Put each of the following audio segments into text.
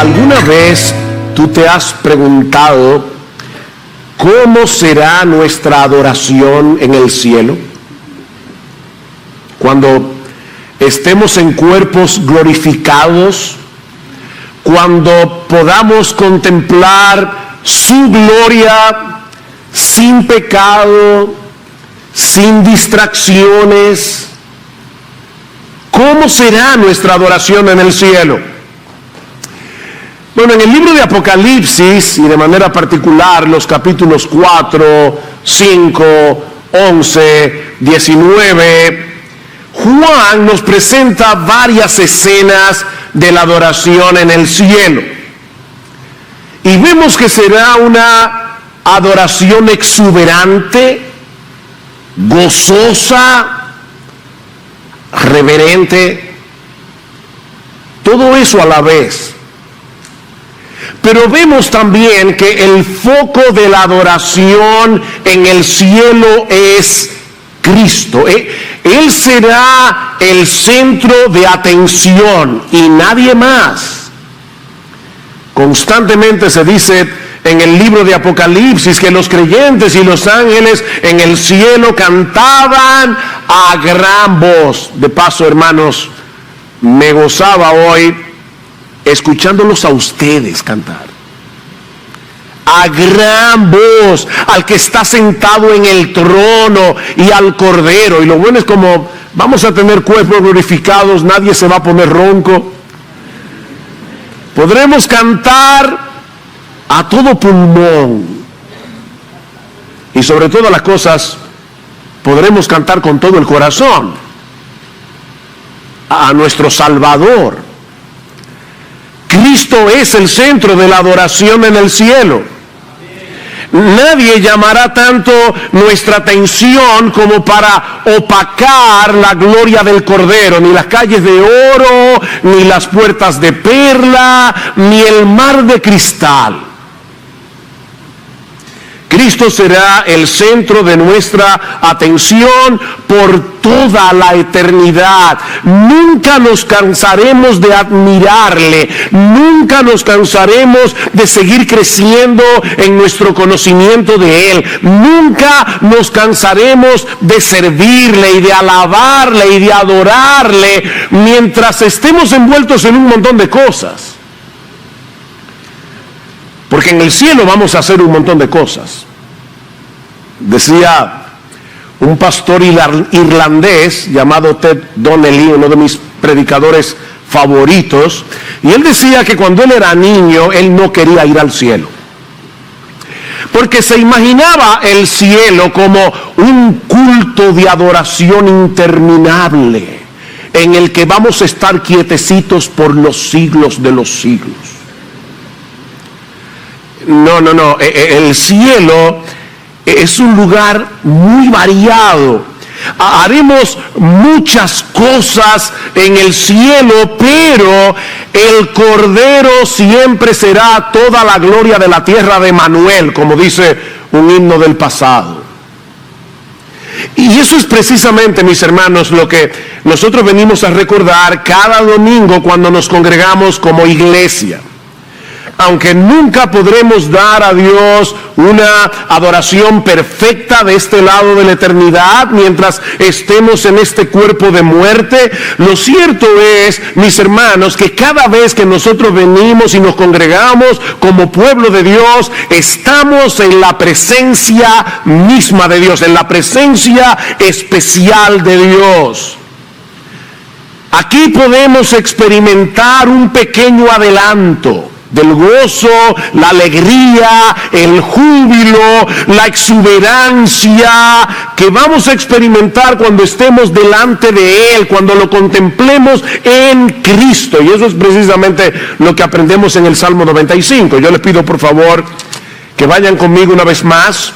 ¿Alguna vez tú te has preguntado cómo será nuestra adoración en el cielo? Cuando estemos en cuerpos glorificados, cuando podamos contemplar su gloria sin pecado, sin distracciones. ¿Cómo será nuestra adoración en el cielo? Bueno, en el libro de Apocalipsis, y de manera particular los capítulos 4, 5, 11, 19, Juan nos presenta varias escenas de la adoración en el cielo. Y vemos que será una adoración exuberante, gozosa, reverente, todo eso a la vez. Pero vemos también que el foco de la adoración en el cielo es Cristo. Él será el centro de atención y nadie más. Constantemente se dice en el libro de Apocalipsis que los creyentes y los ángeles en el cielo cantaban a gran voz. De paso, hermanos, me gozaba hoy escuchándolos a ustedes cantar a gran voz al que está sentado en el trono y al Cordero. Y lo bueno es, como vamos a tener cuerpos glorificados, nadie se va a poner ronco. Podremos cantar a todo pulmón, y sobre todas las cosas podremos cantar con todo el corazón a nuestro Salvador. Cristo es el centro de la adoración en el cielo. Nadie llamará tanto nuestra atención como para opacar la gloria del Cordero, ni las calles de oro, ni las puertas de perla, ni el mar de cristal. Cristo será el centro de nuestra atención por toda la eternidad. Nunca nos cansaremos de admirarle, nunca nos cansaremos de seguir creciendo en nuestro conocimiento de Él, nunca nos cansaremos de servirle y de alabarle y de adorarle mientras estemos envueltos en un montón de cosas. Porque en el cielo vamos a hacer un montón de cosas. Decía un pastor irlandés llamado Ted Donnelly, uno de mis predicadores favoritos, y él decía que cuando él era niño, él no quería ir al cielo, porque se imaginaba el cielo como un culto de adoración interminable, en el que vamos a estar quietecitos por los siglos de los siglos. No, el cielo es un lugar muy variado. Haremos muchas cosas en el cielo, pero el Cordero siempre será toda la gloria de la tierra de Manuel, como dice un himno del pasado. Y eso es precisamente, mis hermanos, lo que nosotros venimos a recordar cada domingo cuando nos congregamos como iglesia. Aunque nunca podremos dar a Dios una adoración perfecta de este lado de la eternidad mientras estemos en este cuerpo de muerte, lo cierto es, mis hermanos, que cada vez que nosotros venimos y nos congregamos como pueblo de Dios, estamos en la presencia misma de Dios, en la presencia especial de Dios. Aquí podemos experimentar un pequeño adelanto del gozo, la alegría, el júbilo, la exuberancia que vamos a experimentar cuando estemos delante de Él, cuando lo contemplemos en Cristo. Y eso es precisamente lo que aprendemos en el Salmo 95. Yo les pido por favor que vayan conmigo una vez más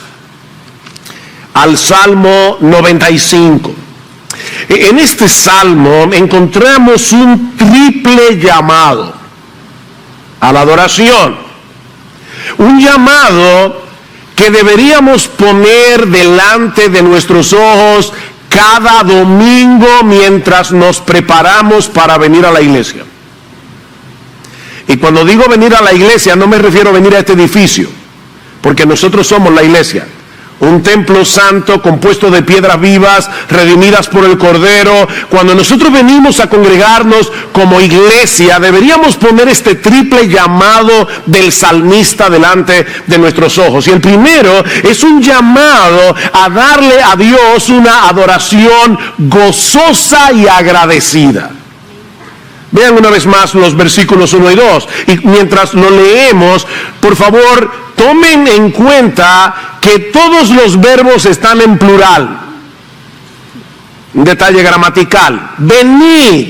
al Salmo 95. En este salmo encontramos un triple llamado a la adoración, un llamado que deberíamos poner delante de nuestros ojos cada domingo mientras nos preparamos para venir a la iglesia. Y cuando digo venir a la iglesia, no me refiero a venir a este edificio, porque nosotros somos la iglesia. Un templo santo compuesto de piedras vivas, redimidas por el Cordero. Cuando nosotros venimos a congregarnos como iglesia, deberíamos poner este triple llamado del salmista delante de nuestros ojos. Y el primero es un llamado a darle a Dios una adoración gozosa y agradecida. Vean una vez más los versículos 1 y 2. Y mientras lo leemos, por favor, tomen en cuenta que todos los verbos están en plural. Un detalle gramatical. Venid,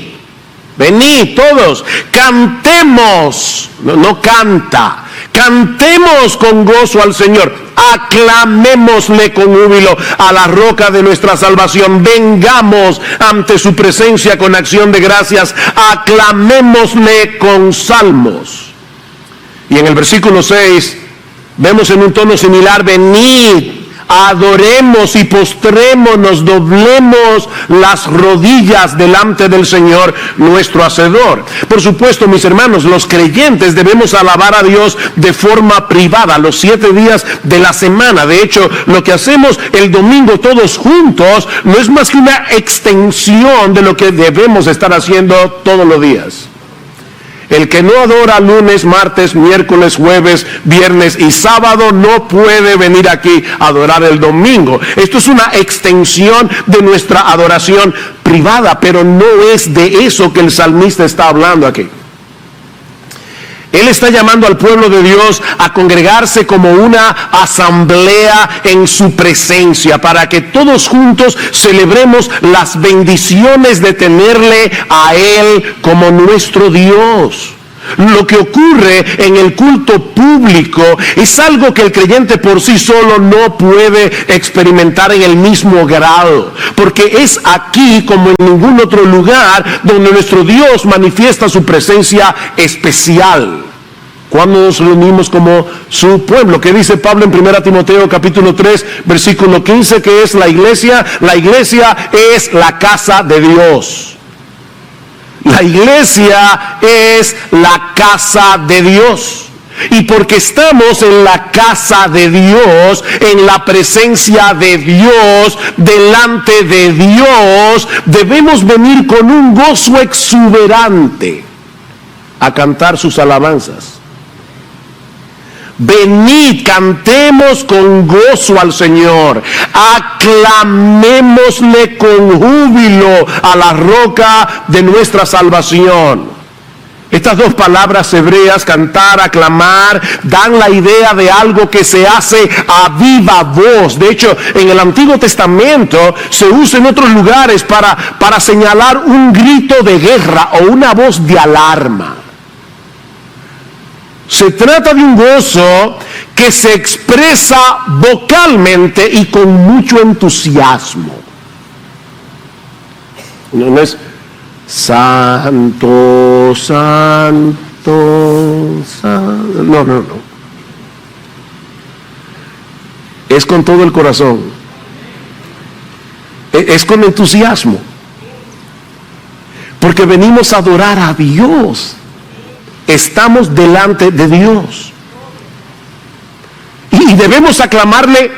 venid todos, cantemos, no canta. Cantemos con gozo al Señor, aclamémosle con júbilo a la roca de nuestra salvación, vengamos ante su presencia con acción de gracias, aclamémosle con salmos. Y en el versículo 6 vemos en un tono similar, venid, adoremos y postrémonos, doblemos las rodillas delante del Señor nuestro Hacedor. Por supuesto, mis hermanos, los creyentes debemos alabar a Dios de forma privada los 7 días de la semana. De hecho, lo que hacemos el domingo todos juntos no es más que una extensión de lo que debemos estar haciendo todos los días. El que no adora lunes, martes, miércoles, jueves, viernes y sábado no puede venir aquí a adorar el domingo. Esto es una extensión de nuestra adoración privada, pero no es de eso que el salmista está hablando aquí. Él está llamando al pueblo de Dios a congregarse como una asamblea en su presencia, para que todos juntos celebremos las bendiciones de tenerle a Él como nuestro Dios. Lo que ocurre en el culto público es algo que el creyente por sí solo no puede experimentar en el mismo grado, porque es aquí como en ningún otro lugar donde nuestro Dios manifiesta su presencia especial. Cuando nos reunimos como su pueblo, que dice Pablo en 1 Timoteo capítulo 3 versículo 15, que es la iglesia es la casa de Dios. La iglesia es la casa de Dios. Y porque estamos en la casa de Dios, en la presencia de Dios, delante de Dios, debemos venir con un gozo exuberante a cantar sus alabanzas. Venid, cantemos con gozo al Señor, aclamémosle con júbilo a la roca de nuestra salvación. Estas dos palabras hebreas, cantar, aclamar, dan la idea de algo que se hace a viva voz. De hecho, en el Antiguo Testamento se usa en otros lugares para señalar un grito de guerra o una voz de alarma. Se trata de un gozo que se expresa vocalmente y con mucho entusiasmo. No es santo, santo, santo. No. Es con todo el corazón. Es con entusiasmo. Porque venimos a adorar a Dios. Estamos delante de Dios y debemos aclamarle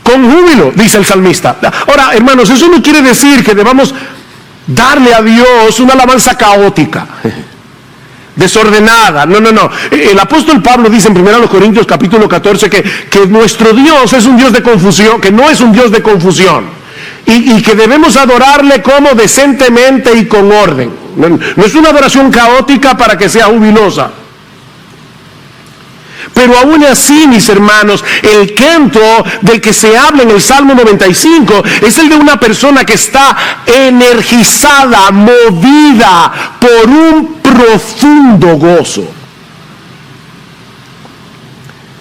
con júbilo, dice el salmista. Ahora, hermanos, eso no quiere decir que debamos darle a Dios una alabanza caótica, desordenada. No. El apóstol Pablo dice en 1 Corintios capítulo 14 que nuestro Dios es un Dios de confusión, que no es un Dios de confusión. Y que debemos adorarle como decentemente y con orden. No es una adoración caótica para que sea jubilosa. Pero aún así, mis hermanos, el canto del que se habla en el Salmo 95 es el de una persona que está energizada, movida por un profundo gozo.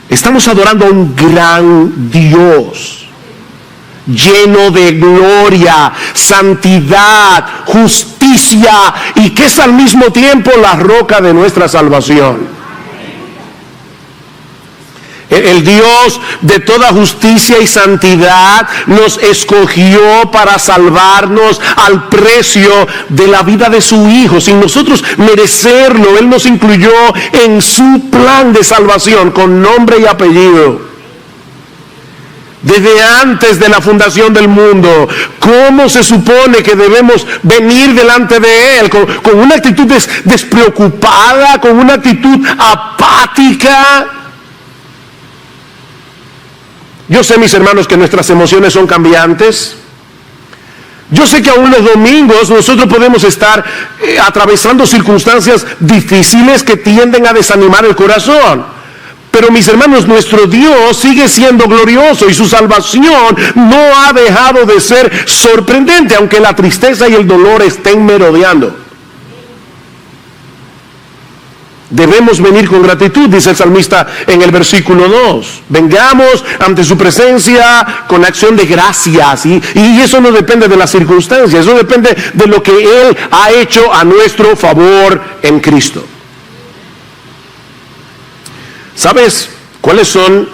Estamos adorando a un gran Dios, lleno de gloria, santidad, justicia, y que es al mismo tiempo la roca de nuestra salvación. El Dios de toda justicia y santidad nos escogió para salvarnos al precio de la vida de su Hijo, sin nosotros merecerlo. Él nos incluyó en su plan de salvación con nombre y apellido. Desde antes de la fundación del mundo, ¿cómo se supone que debemos venir delante de Él? Con una actitud despreocupada, con una actitud apática. Yo sé, mis hermanos, que nuestras emociones son cambiantes. Yo sé que aún los domingos nosotros podemos estar atravesando circunstancias difíciles que tienden a desanimar el corazón. Pero, mis hermanos, nuestro Dios sigue siendo glorioso y su salvación no ha dejado de ser sorprendente, aunque la tristeza y el dolor estén merodeando. Debemos venir con gratitud, dice el salmista en el versículo 2. Vengamos ante su presencia con acción de gracias. Y eso no depende de las circunstancias, eso depende de lo que Él ha hecho a nuestro favor en Cristo. ¿Sabes cuáles son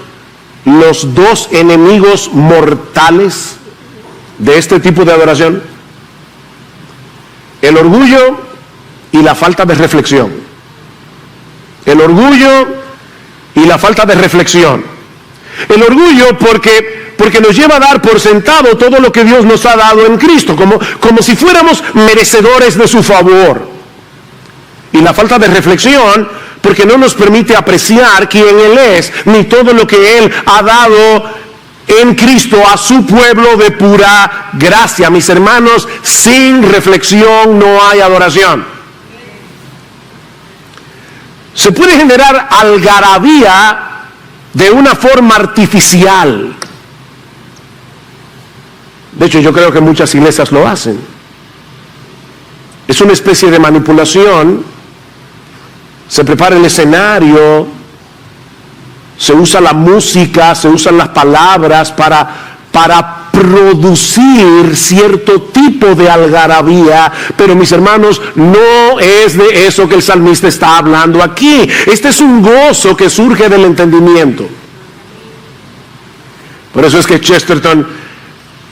los dos enemigos mortales de este tipo de adoración? El orgullo y la falta de reflexión. El orgullo y la falta de reflexión. El orgullo porque nos lleva a dar por sentado todo lo que Dios nos ha dado en Cristo, como si fuéramos merecedores de su favor. Y la falta de reflexión porque no nos permite apreciar quién Él es, ni todo lo que Él ha dado en Cristo a su pueblo de pura gracia. Mis hermanos, sin reflexión no hay adoración. Se puede generar algarabía de una forma artificial. De hecho, yo creo que muchas iglesias lo hacen. Es una especie de manipulación. Se prepara el escenario, se usa la música, se usan las palabras para producir cierto tipo de algarabía, pero, mis hermanos, no es de eso que el salmista está hablando aquí. Este es un gozo que surge del entendimiento. Por eso es que Chesterton,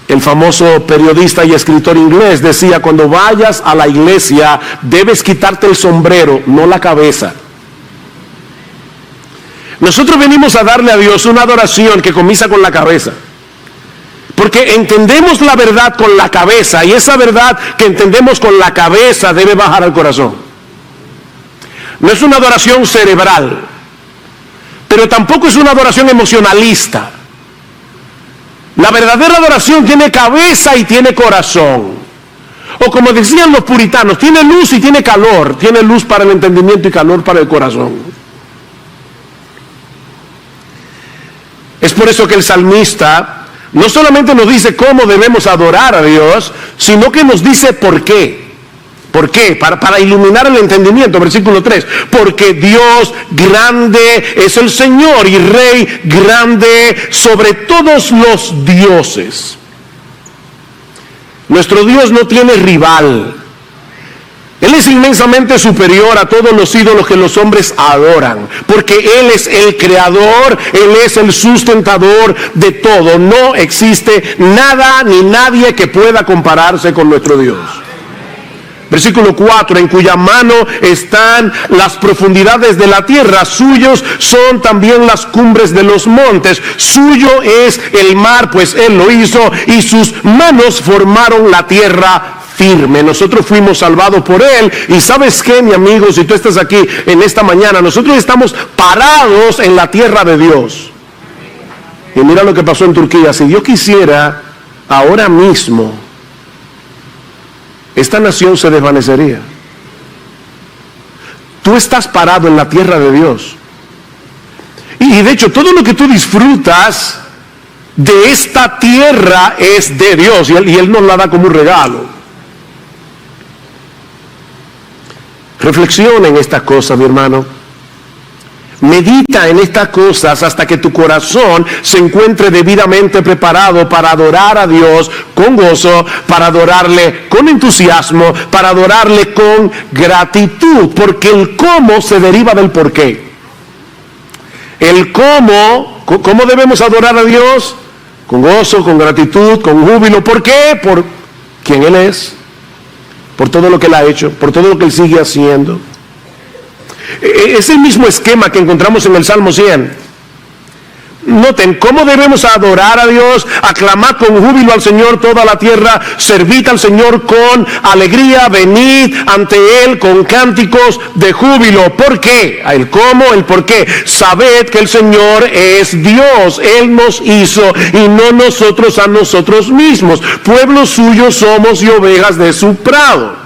el famoso periodista y escritor inglés, decía: cuando vayas a la iglesia debes quitarte el sombrero, no la cabeza. Nosotros venimos a darle a Dios una adoración que comienza con la cabeza, porque entendemos la verdad con la cabeza, y esa verdad que entendemos con la cabeza debe bajar al corazón. No es una adoración cerebral, pero tampoco es una adoración emocionalista. La verdadera adoración tiene cabeza y tiene corazón. O como decían los puritanos, tiene luz y tiene calor. Tiene luz para el entendimiento y calor para el corazón. Es por eso que el salmista no solamente nos dice cómo debemos adorar a Dios, sino que nos dice por qué. ¿Por qué? Para iluminar el entendimiento. Versículo 3. Porque Dios grande es el Señor y Rey grande sobre todos los dioses. Nuestro Dios no tiene rival. Él es inmensamente superior a todos los ídolos que los hombres adoran, porque Él es el creador, Él es el sustentador de todo. No existe nada ni nadie que pueda compararse con nuestro Dios. Versículo 4, en cuya mano están las profundidades de la tierra, suyos son también las cumbres de los montes, suyo es el mar, pues Él lo hizo, y sus manos formaron la tierra firme. Nosotros fuimos salvados por Él, y ¿sabes qué, mi amigo? Si tú estás aquí en esta mañana, nosotros estamos parados en la tierra de Dios. Y mira lo que pasó en Turquía. Si Dios quisiera, ahora mismo esta nación se desvanecería. Tú estás parado en la tierra de Dios. Y de hecho, todo lo que tú disfrutas de esta tierra es de Dios. Y Él nos la da como un regalo. Reflexiona en estas cosas, mi hermano. Medita en estas cosas hasta que tu corazón se encuentre debidamente preparado para adorar a Dios con gozo, para adorarle con entusiasmo, para adorarle con gratitud, porque el cómo se deriva del por qué. el cómo debemos adorar a Dios, con gozo, con gratitud, con júbilo. ¿Por qué? Por quien Él es, por todo lo que Él ha hecho, por todo lo que Él sigue haciendo. Es el mismo esquema que encontramos en el Salmo 100. Noten cómo debemos adorar a Dios: aclamad con júbilo al Señor toda la tierra, servid al Señor con alegría, venid ante Él con cánticos de júbilo. ¿Por qué? El cómo, el por qué. Sabed que el Señor es Dios, Él nos hizo y no nosotros a nosotros mismos. Pueblo suyo somos y ovejas de su prado.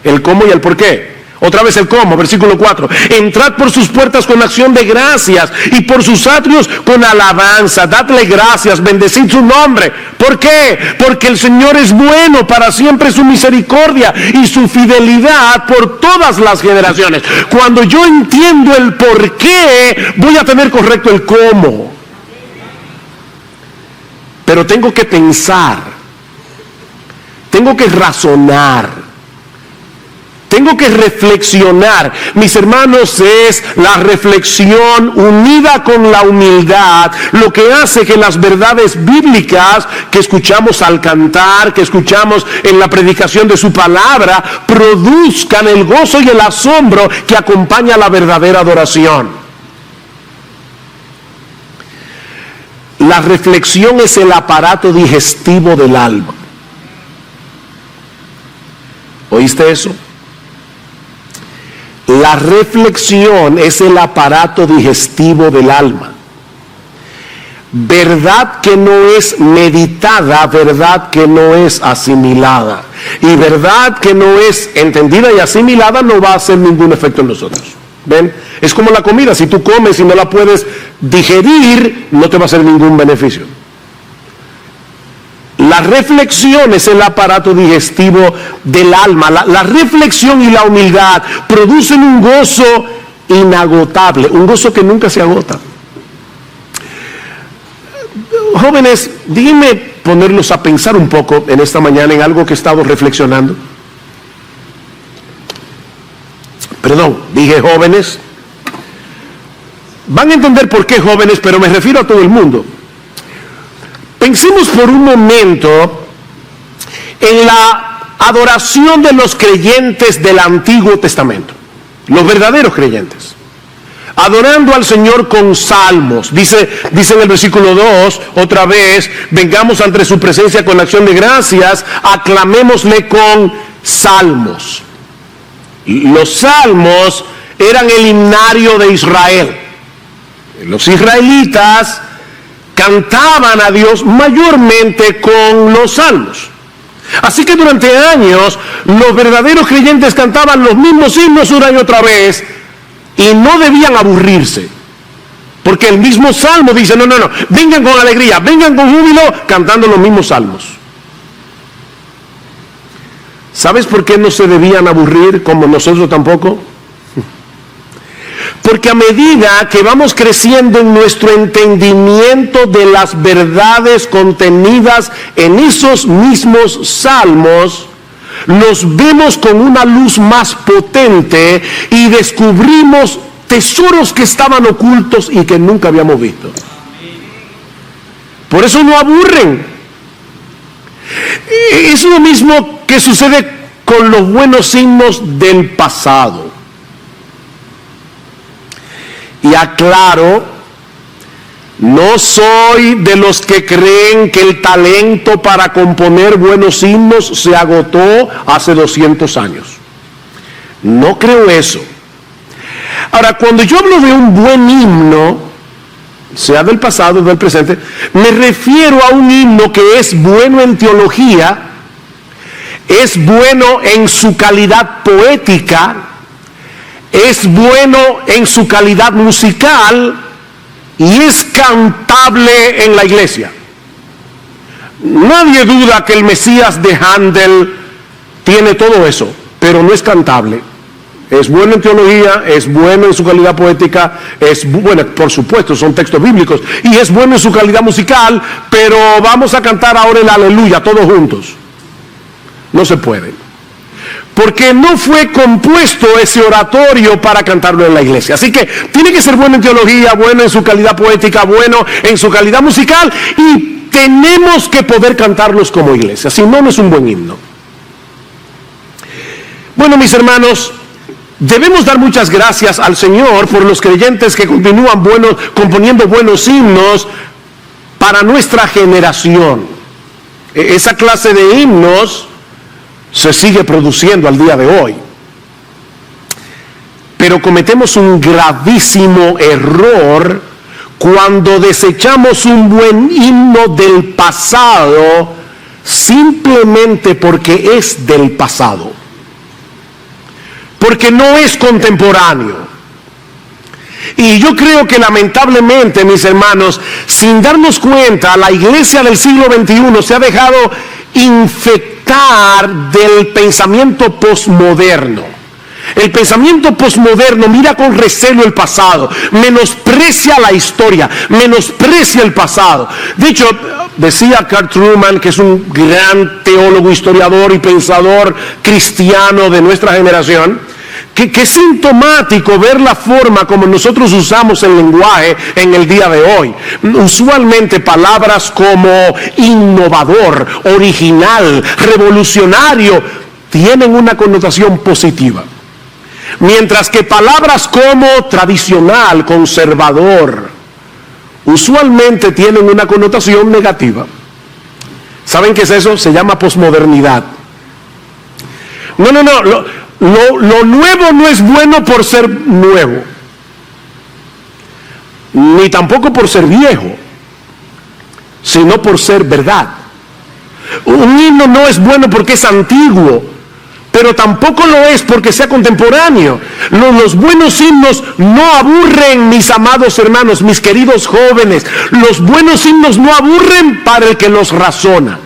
El cómo y el por qué. Otra vez el cómo, versículo 4. Entrad por sus puertas con acción de gracias y por sus atrios con alabanza. Dadle gracias, bendecid su nombre. ¿Por qué? Porque el Señor es bueno, para siempre su misericordia y su fidelidad por todas las generaciones. Cuando yo entiendo el por qué, voy a tener correcto el cómo. Pero tengo que pensar, tengo que razonar, tengo que reflexionar. Mis hermanos, es la reflexión unida con la humildad lo que hace que las verdades bíblicas que escuchamos al cantar, que escuchamos en la predicación de su palabra, produzcan el gozo y el asombro que acompaña la verdadera adoración. La reflexión es el aparato digestivo del alma. ¿Oíste eso? La reflexión es el aparato digestivo del alma. Verdad que no es meditada, verdad que no es asimilada. Y verdad que no es entendida y asimilada no va a hacer ningún efecto en nosotros. ¿Ven? Es como la comida: si tú comes y no la puedes digerir, no te va a hacer ningún beneficio. La reflexión es el aparato digestivo del alma. La reflexión y la humildad producen un gozo inagotable, un gozo que nunca se agota. Jóvenes, díganme ponerlos a pensar un poco en esta mañana en algo que he estado reflexionando. Perdón, dije jóvenes. Van a entender por qué jóvenes, pero me refiero a todo el mundo. Pensemos por un momento en la adoración de los creyentes del Antiguo Testamento, los verdaderos creyentes, adorando al Señor con salmos. Dice en el versículo 2, otra vez: vengamos ante su presencia con acción de gracias, aclamémosle con salmos. Los salmos eran el himnario de Israel. Los israelitas cantaban a Dios mayormente con los salmos. Así que durante años los verdaderos creyentes cantaban los mismos himnos una y otra vez y no debían aburrirse, porque el mismo salmo dice: no, vengan con alegría, vengan con júbilo, cantando los mismos salmos. ¿Sabes por qué no se debían aburrir, como nosotros tampoco? Porque a medida que vamos creciendo en nuestro entendimiento de las verdades contenidas en esos mismos salmos, los vemos con una luz más potente y descubrimos tesoros que estaban ocultos y que nunca habíamos visto. Por eso no aburren. Es lo mismo que sucede con los buenos himnos del pasado. Y aclaro, no soy de los que creen que el talento para componer buenos himnos se agotó hace 200 años. No creo eso. Ahora, cuando yo hablo de un buen himno, sea del pasado o del presente, me refiero a un himno que es bueno en teología, es bueno en su calidad poética, es bueno en su calidad musical y es cantable en la iglesia. Nadie duda que el Mesías de Handel tiene todo eso, pero no es cantable. Es bueno en teología, es bueno en su calidad poética, es bueno, por supuesto, son textos bíblicos, y es bueno en su calidad musical, pero vamos a cantar ahora el aleluya todos juntos. No se puede. porque no fue compuesto ese oratorio para cantarlo en la iglesia. Así que tiene que ser bueno en teología, bueno en su calidad poética, bueno en su calidad musical, y tenemos que poder cantarlos como iglesia, si no, no es un buen himno. Bueno, mis hermanos, debemos dar muchas gracias al Señor por los creyentes que continúan componiendo buenos himnos para nuestra generación. Esa clase de himnos se sigue produciendo al día de hoy. Pero cometemos un gravísimo error cuando desechamos un buen himno del pasado simplemente porque es del pasado, porque no es contemporáneo. Y yo creo que lamentablemente, mis hermanos, sin darnos cuenta, la iglesia del siglo XXI se ha dejado infectar del pensamiento posmoderno. El pensamiento posmoderno mira con recelo el pasado, menosprecia la historia, menosprecia el pasado. De hecho, decía Carl Trueman, que es un gran teólogo, historiador y pensador cristiano de nuestra generación, que es sintomático ver la forma como nosotros usamos el lenguaje en el día de hoy. Usualmente palabras como innovador, original, revolucionario tienen una connotación positiva, mientras que palabras como tradicional, conservador, usualmente tienen una connotación negativa. ¿Saben qué es eso? Se llama posmodernidad. Lo nuevo no es bueno por ser nuevo, ni tampoco por ser viejo, sino por ser verdad. Un himno no es bueno porque es antiguo, pero tampoco lo es porque sea contemporáneo. Los buenos himnos no aburren, mis amados hermanos, mis queridos jóvenes. Los buenos himnos no aburren para el que los razona.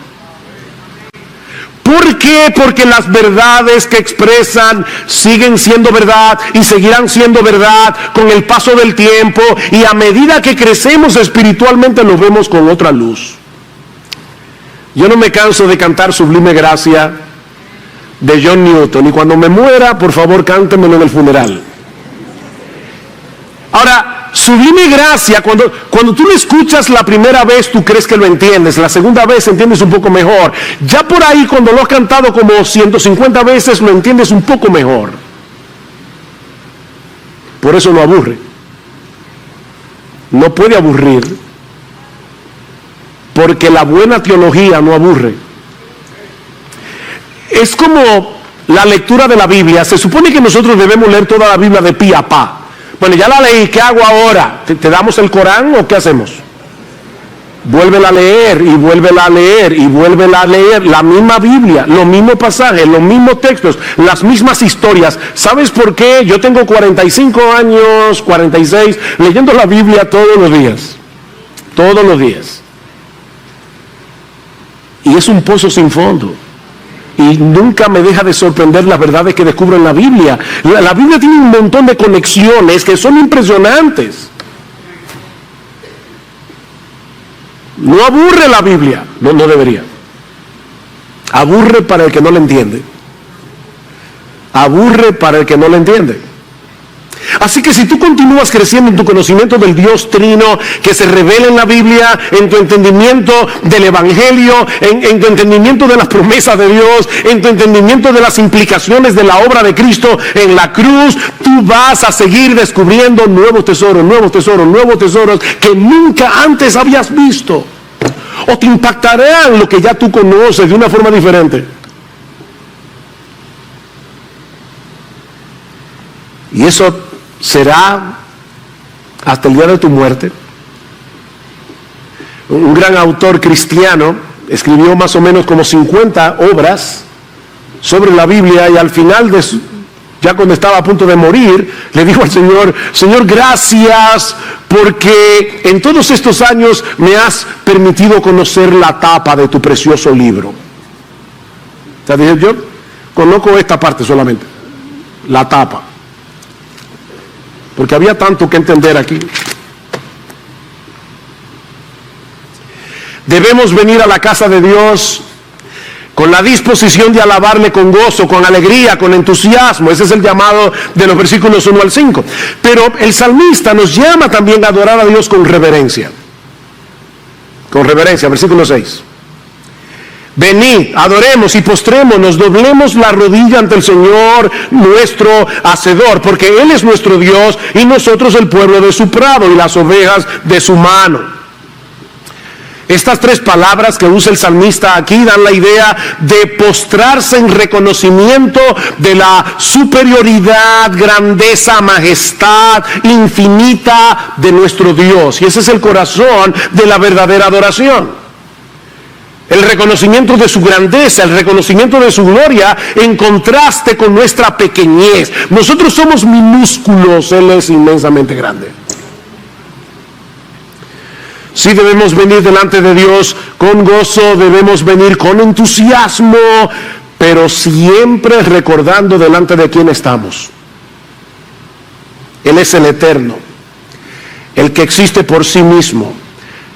¿Por qué? Porque las verdades que expresan siguen siendo verdad y seguirán siendo verdad con el paso del tiempo, y a medida que crecemos espiritualmente los vemos con otra luz. Yo no me canso de cantar Sublime Gracia de John Newton, y cuando me muera, por favor, cántemelo en el funeral. Ahora, Sublime Gracia, cuando tú lo escuchas la primera vez, tú crees que lo entiendes, la segunda vez entiendes un poco mejor. Ya por ahí, cuando lo has cantado como 150 veces, lo entiendes un poco mejor. Por eso no aburre. No puede aburrir, porque la buena teología no aburre. Es como la lectura de la Biblia. Se supone que nosotros debemos leer toda la Biblia de pi a pa. Bueno, ya la leí, ¿qué hago ahora? ¿Te damos el Corán o qué hacemos? Vuélvela a leer y vuélvela a leer y vuélvela a leer. La misma Biblia, los mismos pasajes, los mismos textos, las mismas historias. ¿Sabes por qué? Yo tengo 45 años, 46, leyendo la Biblia todos los días. Todos los días. Y es un pozo sin fondo. Y nunca me deja de sorprender las verdades que descubro en la Biblia. La Biblia tiene un montón de conexiones que son impresionantes. No aburre la Biblia, no debería. Aburre para el que no la entiende. Aburre para el que no la entiende. Así que si tú continúas creciendo en tu conocimiento del Dios Trino, que se revela en la Biblia, en tu entendimiento del Evangelio, en tu entendimiento de las promesas de Dios, en tu entendimiento de las implicaciones de la obra de Cristo en la cruz, tú vas a seguir descubriendo nuevos tesoros, nuevos tesoros, nuevos tesoros que nunca antes habías visto. O te impactarán lo que ya tú conoces de una forma diferente. Y eso será hasta el día de tu muerte. Un gran autor cristiano escribió más o menos como 50 obras sobre la Biblia, y al final ya cuando estaba a punto de morir, le dijo al Señor: Señor, gracias porque en todos estos años me has permitido conocer la tapa de tu precioso libro. O sea, dije, yo conozco esta parte solamente, la tapa, porque había tanto que entender aquí. Debemos venir a la casa de Dios con la disposición de alabarle con gozo, con alegría, con entusiasmo. Ese es el llamado de los versículos 1 al 5. Pero el salmista nos llama también a adorar a Dios con reverencia. Con reverencia, versículo 6. Venid, adoremos y postrémonos, doblemos la rodilla ante el Señor nuestro Hacedor, porque Él es nuestro Dios y nosotros el pueblo de su prado y las ovejas de su mano. Estas tres palabras que usa el salmista aquí dan la idea de postrarse en reconocimiento de la superioridad, grandeza, majestad infinita de nuestro Dios. Y ese es el corazón de la verdadera adoración. El reconocimiento de su grandeza, el reconocimiento de su gloria en contraste con nuestra pequeñez. Nosotros somos minúsculos, Él es inmensamente grande. Sí, debemos venir delante de Dios con gozo, debemos venir con entusiasmo, pero siempre recordando delante de quién estamos. Él es el eterno, el que existe por sí mismo,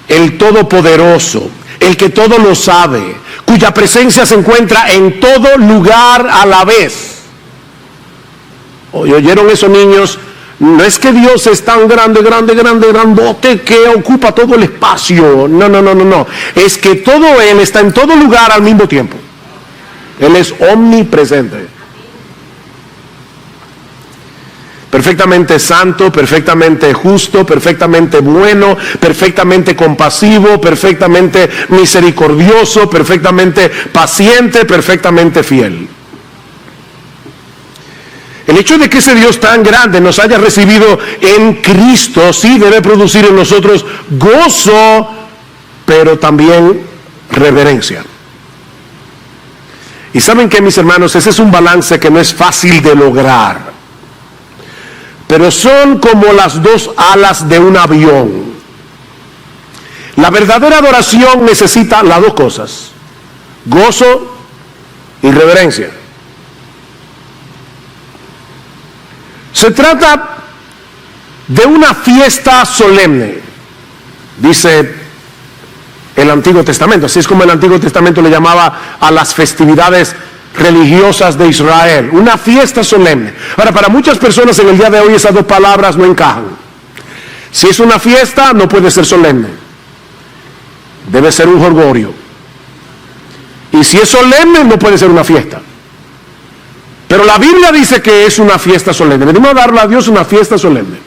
el todopoderoso, el que todo lo sabe, cuya presencia se encuentra en todo lugar a la vez. ¿Oyeron eso, niños? No es que Dios es tan grande, grandote, que ocupa todo el espacio. No. Es que todo Él está en todo lugar al mismo tiempo. Él es omnipresente. Perfectamente santo, perfectamente justo, perfectamente bueno, perfectamente compasivo, perfectamente misericordioso, perfectamente paciente, perfectamente fiel. El hecho de que ese Dios tan grande nos haya recibido en Cristo, sí debe producir en nosotros gozo, pero también reverencia. Y saben que, mis hermanos, ese es un balance que no es fácil de lograr. Pero son como las dos alas de un avión. La verdadera adoración necesita las dos cosas: gozo y reverencia. Se trata de una fiesta solemne, dice el Antiguo Testamento. Así es como el Antiguo Testamento le llamaba a las festividades religiosas de Israel, una fiesta solemne. Ahora, para muchas personas en el día de hoy esas dos palabras no encajan. Si es una fiesta, no puede ser solemne, debe ser un jolgorio. Y si es solemne, no puede ser una fiesta. Pero la Biblia dice que es una fiesta solemne. Venimos a darle a Dios una fiesta solemne.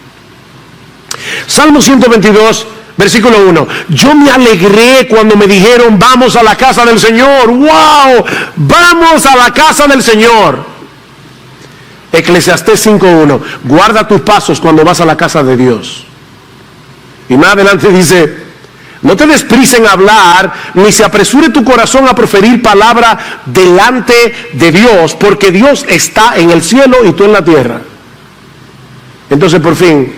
Salmo 122, versículo 1. Yo me alegré cuando me dijeron: vamos a la casa del Señor. ¡Wow! Vamos a la casa del Señor. Eclesiastés 5:1. Guarda tus pasos cuando vas a la casa de Dios. Y más adelante dice: no te des prisa en hablar, ni se apresure tu corazón a proferir palabra delante de Dios, porque Dios está en el cielo y tú en la tierra. Entonces, por fin,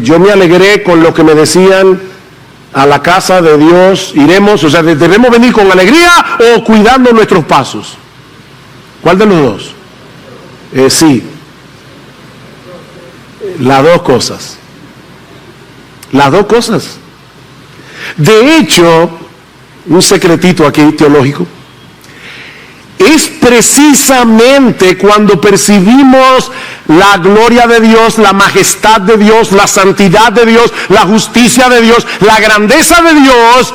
yo me alegré con lo que me decían: a la casa de Dios iremos. O sea, debemos venir con alegría o cuidando nuestros pasos. ¿Cuál de los dos? Sí, las dos cosas. Las dos cosas. De hecho, un secretito aquí teológico, es precisamente cuando percibimos la gloria de Dios, la majestad de Dios, la santidad de Dios, la justicia de Dios, la grandeza de Dios,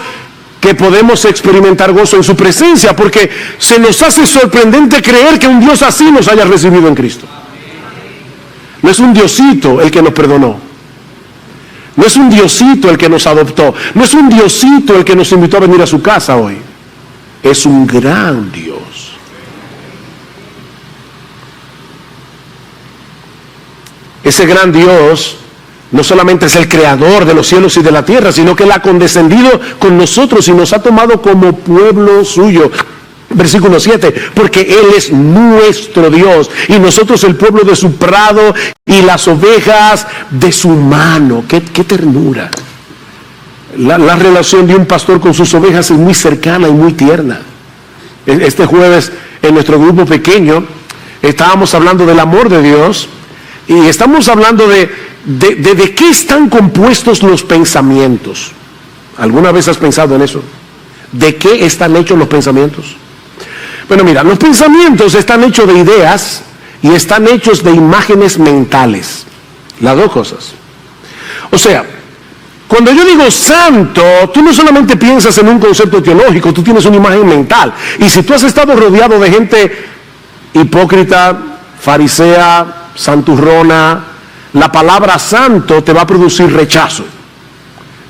que podemos experimentar gozo en su presencia, porque se nos hace sorprendente creer que un Dios así nos haya recibido en Cristo. No es un Diosito el que nos perdonó. No es un Diosito el que nos adoptó. No es un Diosito el que nos invitó a venir a su casa hoy. Es un gran Dios. Ese gran Dios no solamente es el creador de los cielos y de la tierra, sino que Él ha condescendido con nosotros y nos ha tomado como pueblo suyo. Versículo 7, porque Él es nuestro Dios y nosotros el pueblo de su prado y las ovejas de su mano. ¡Qué ternura! La relación de un pastor con sus ovejas es muy cercana y muy tierna. Este jueves en nuestro grupo pequeño estábamos hablando del amor de Dios y estamos hablando de qué están compuestos los pensamientos. ¿Alguna vez has pensado en eso? ¿De qué están hechos los pensamientos? Bueno, mira, los pensamientos están hechos de ideas y están hechos de imágenes mentales. Las dos cosas. O sea, cuando yo digo santo, tú no solamente piensas en un concepto teológico, tú tienes una imagen mental. Y si tú has estado rodeado de gente hipócrita, farisea, santurrona, la palabra santo te va a producir rechazo,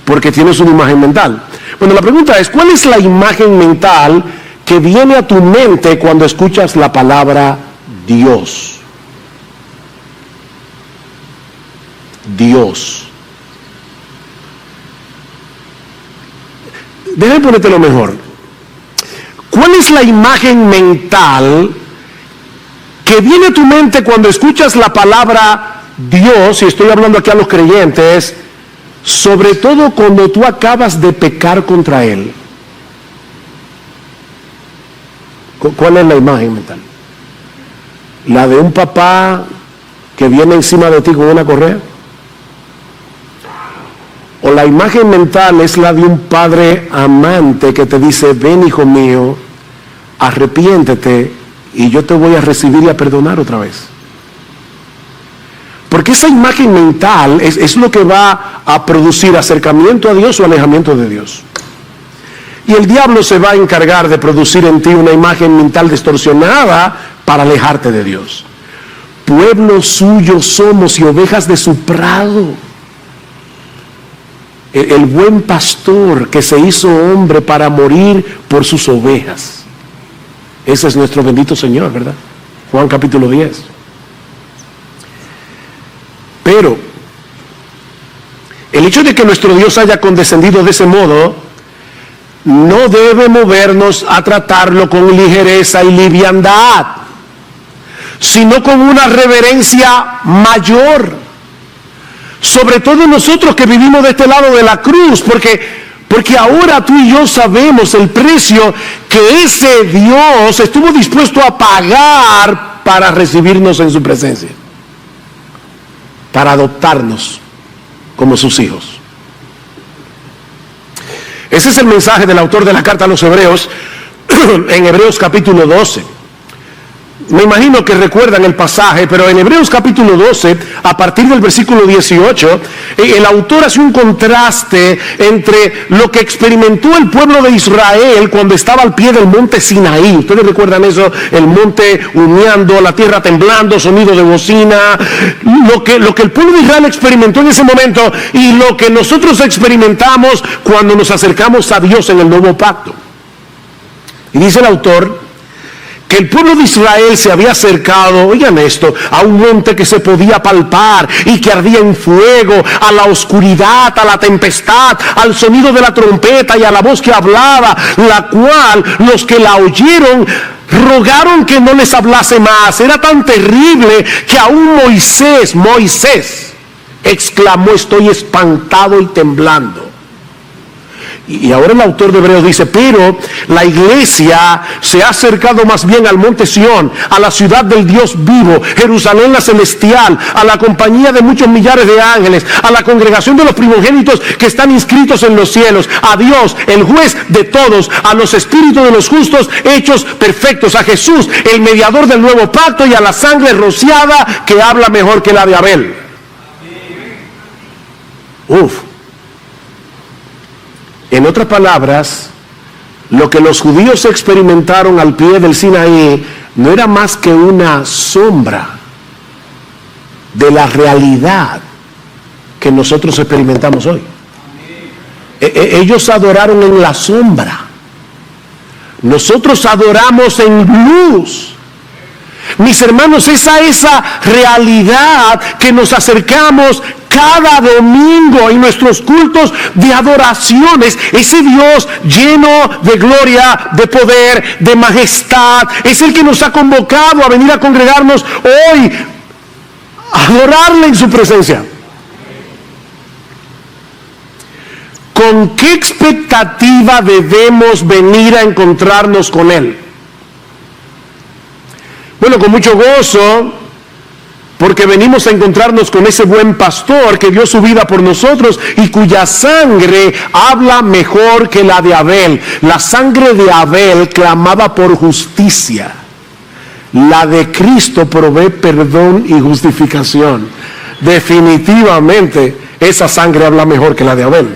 porque tienes una imagen mental. Bueno, la pregunta es, ¿cuál es la imagen mental que viene a tu mente cuando escuchas la palabra Dios? Dios. Déjame ponértelo mejor. ¿Cuál es la imagen mental que viene a tu mente cuando escuchas la palabra Dios? Y estoy hablando aquí a los creyentes, sobre todo cuando tú acabas de pecar contra Él. ¿Cuál es la imagen mental? ¿La de un papá que viene encima de ti con una correa? ¿O la imagen mental es la de un padre amante que te dice, ven hijo mío, arrepiéntete y yo te voy a recibir y a perdonar otra vez? Porque esa imagen mental es lo que va a producir acercamiento a Dios o alejamiento de Dios. Y el diablo se va a encargar de producir en ti una imagen mental distorsionada para alejarte de Dios. Pueblo suyo somos y ovejas de su prado. El buen pastor que se hizo hombre para morir por sus ovejas. Ese es nuestro bendito Señor, ¿verdad? Juan capítulo 10. Pero el hecho de que nuestro Dios haya condescendido de ese modo no debe movernos a tratarlo con ligereza y liviandad, sino con una reverencia mayor. Sobre todo nosotros que vivimos de este lado de la cruz, porque ahora tú y yo sabemos el precio que ese Dios estuvo dispuesto a pagar para recibirnos en su presencia, para adoptarnos como sus hijos. Ese es el mensaje del autor de la carta a los Hebreos en Hebreos capítulo 12. Me imagino que recuerdan el pasaje, pero en Hebreos capítulo 12, a partir del versículo 18, el autor hace un contraste entre lo que experimentó el pueblo de Israel cuando estaba al pie del monte Sinaí. ¿Ustedes recuerdan eso? El monte humeando, la tierra temblando, sonido de bocina. Lo que el pueblo de Israel experimentó en ese momento y lo que nosotros experimentamos cuando nos acercamos a Dios en el nuevo pacto. Y dice el autor que el pueblo de Israel se había acercado, oigan esto, a un monte que se podía palpar y que ardía en fuego, a la oscuridad, a la tempestad, al sonido de la trompeta y a la voz que hablaba, la cual los que la oyeron rogaron que no les hablase más. Era tan terrible que aún Moisés exclamó, estoy espantado y temblando. Y ahora el autor de Hebreos dice, pero la iglesia se ha acercado más bien al monte Sión, a la ciudad del Dios vivo, Jerusalén la celestial, a la compañía de muchos millares de ángeles, a la congregación de los primogénitos que están inscritos en los cielos, a Dios, el juez de todos, a los espíritus de los justos hechos perfectos, a Jesús, el mediador del nuevo pacto, y a la sangre rociada que habla mejor que la de Abel. En otras palabras, lo que los judíos experimentaron al pie del Sinaí no era más que una sombra de la realidad que nosotros experimentamos hoy. Ellos adoraron en la sombra, nosotros adoramos en luz. Mis hermanos, esa realidad que nos acercamos cada domingo en nuestros cultos de adoraciones, ese Dios lleno de gloria, de poder, de majestad, es el que nos ha convocado a venir a congregarnos hoy, a adorarle en su presencia. ¿Con qué expectativa debemos venir a encontrarnos con Él? Bueno, con mucho gozo, porque venimos a encontrarnos con ese buen pastor que dio su vida por nosotros y cuya sangre habla mejor que la de Abel. La sangre de Abel clamaba por justicia. La de Cristo provee perdón y justificación. Definitivamente esa sangre habla mejor que la de Abel.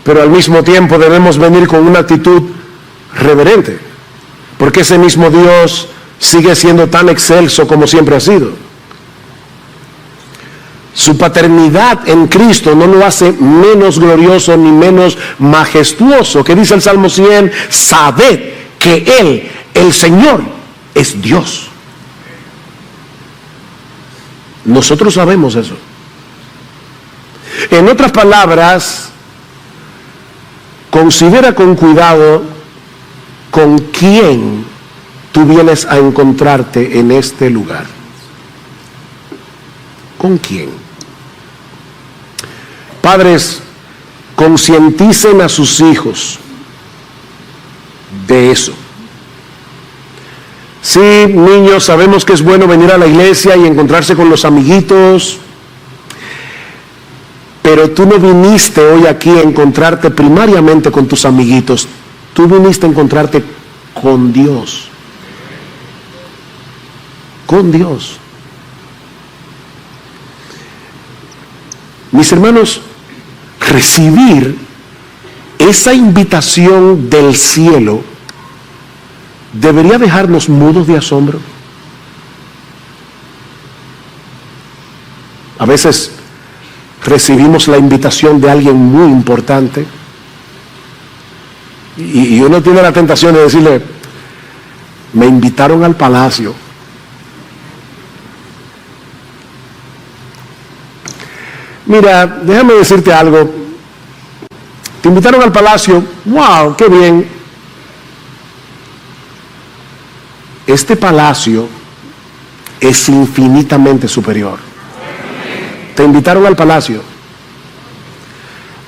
Pero al mismo tiempo debemos venir con una actitud reverente, porque ese mismo Dios sigue siendo tan excelso como siempre ha sido. Su paternidad en Cristo no lo hace menos glorioso ni menos majestuoso. Que dice el Salmo 100, sabed que Él, el Señor, es Dios. Nosotros sabemos eso. En otras palabras, considera con cuidado con quién tú vienes a encontrarte en este lugar. ¿Con quién? Padres, concienticen a sus hijos de eso. Sí, niños, sabemos que es bueno venir a la iglesia y encontrarse con los amiguitos, pero tú no viniste hoy aquí a encontrarte primariamente con tus amiguitos, tú viniste a encontrarte con Dios. Con Dios. Mis hermanos, recibir esa invitación del cielo debería dejarnos mudos de asombro. A veces recibimos la invitación de alguien muy importante y uno tiene la tentación de decirle, me invitaron al palacio. Mira, déjame decirte algo. Te invitaron al palacio. ¡Wow! ¡Qué bien! Este palacio es infinitamente superior. Te invitaron al palacio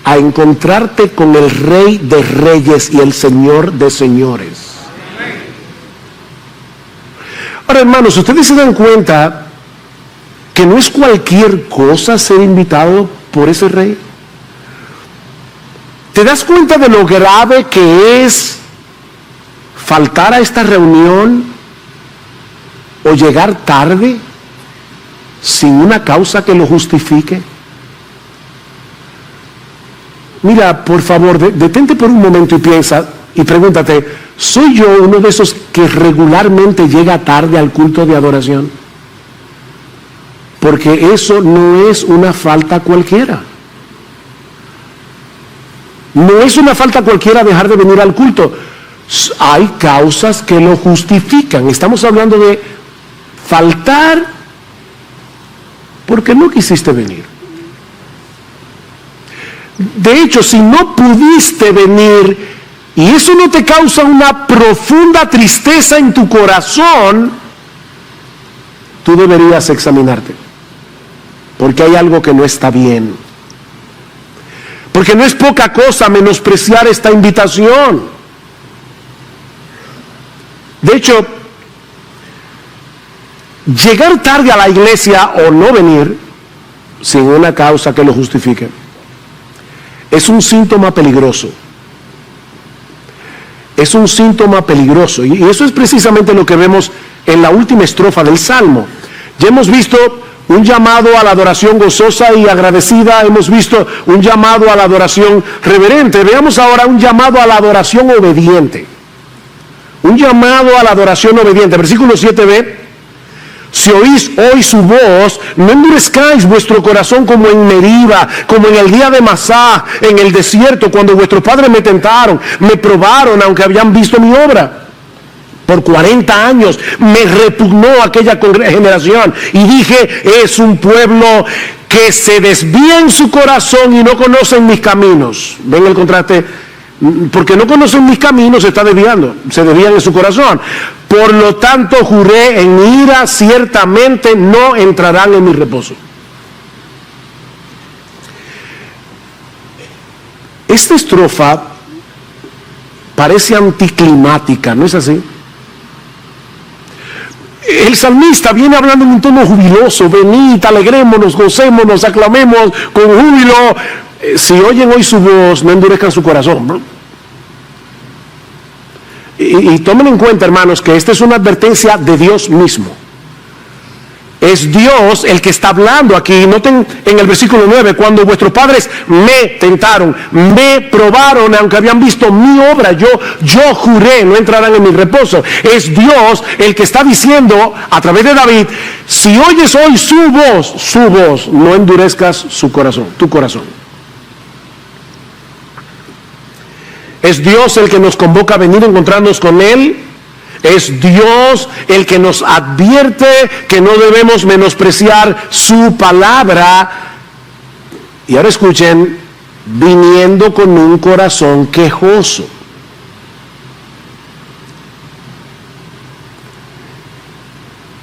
a encontrarte con el Rey de Reyes y el Señor de Señores. Ahora, hermanos, ustedes se dan cuenta que no es cualquier cosa ser invitado por ese rey. ¿Te das cuenta de lo grave que es faltar a esta reunión o llegar tarde sin una causa que lo justifique? Mira, por favor, detente por un momento y piensa y pregúntate, ¿soy yo uno de esos que regularmente llega tarde al culto de adoración? Porque eso no es una falta cualquiera. No es una falta cualquiera dejar de venir al culto. Hay causas que lo justifican. Estamos hablando de faltar porque no quisiste venir. De hecho, si no pudiste venir y eso no te causa una profunda tristeza en tu corazón, tú deberías examinarte. Porque hay algo que no está bien. Porque no es poca cosa menospreciar esta invitación. De hecho, llegar tarde a la iglesia o no venir sin una causa que lo justifique es un síntoma peligroso. Es un síntoma peligroso. Y eso es precisamente lo que vemos en la última estrofa del Salmo. Ya hemos visto un llamado a la adoración gozosa y agradecida, hemos visto un llamado a la adoración reverente. Veamos ahora un llamado a la adoración obediente. Un llamado a la adoración obediente. Versículo 7b. Si oís hoy su voz, no endurezcáis vuestro corazón como en Meriba, como en el día de Masá, en el desierto, cuando vuestros padres me tentaron, me probaron, aunque habían visto mi obra. Por 40 años me repugnó aquella generación y dije, es un pueblo que se desvía en su corazón y no conocen mis caminos. ¿Ven el contraste? Porque no conocen mis caminos, se está desviando, se desvían en su corazón. Por lo tanto, juré en ira, ciertamente no entrarán en mi reposo. Esta estrofa parece anticlimática, ¿no es así? el salmista viene hablando en un tono jubiloso: venid, alegrémonos, gocémonos, aclamemos con júbilo. Si oyen hoy su voz, no endurezcan su corazón, ¿no? Y tomen en cuenta, hermanos, que esta es una advertencia de Dios mismo. Es Dios el que está hablando aquí. Noten en el versículo 9: cuando vuestros padres me tentaron, me probaron, aunque habían visto mi obra, yo juré, no entrarán en mi reposo. Es Dios el que está diciendo a través de David: si oyes hoy su voz, no endurezcas su corazón, tu corazón. Es Dios el que nos convoca a venir a encontrarnos con Él. Es Dios el que nos advierte que no debemos menospreciar su palabra. Y ahora escuchen: viniendo con un corazón quejoso.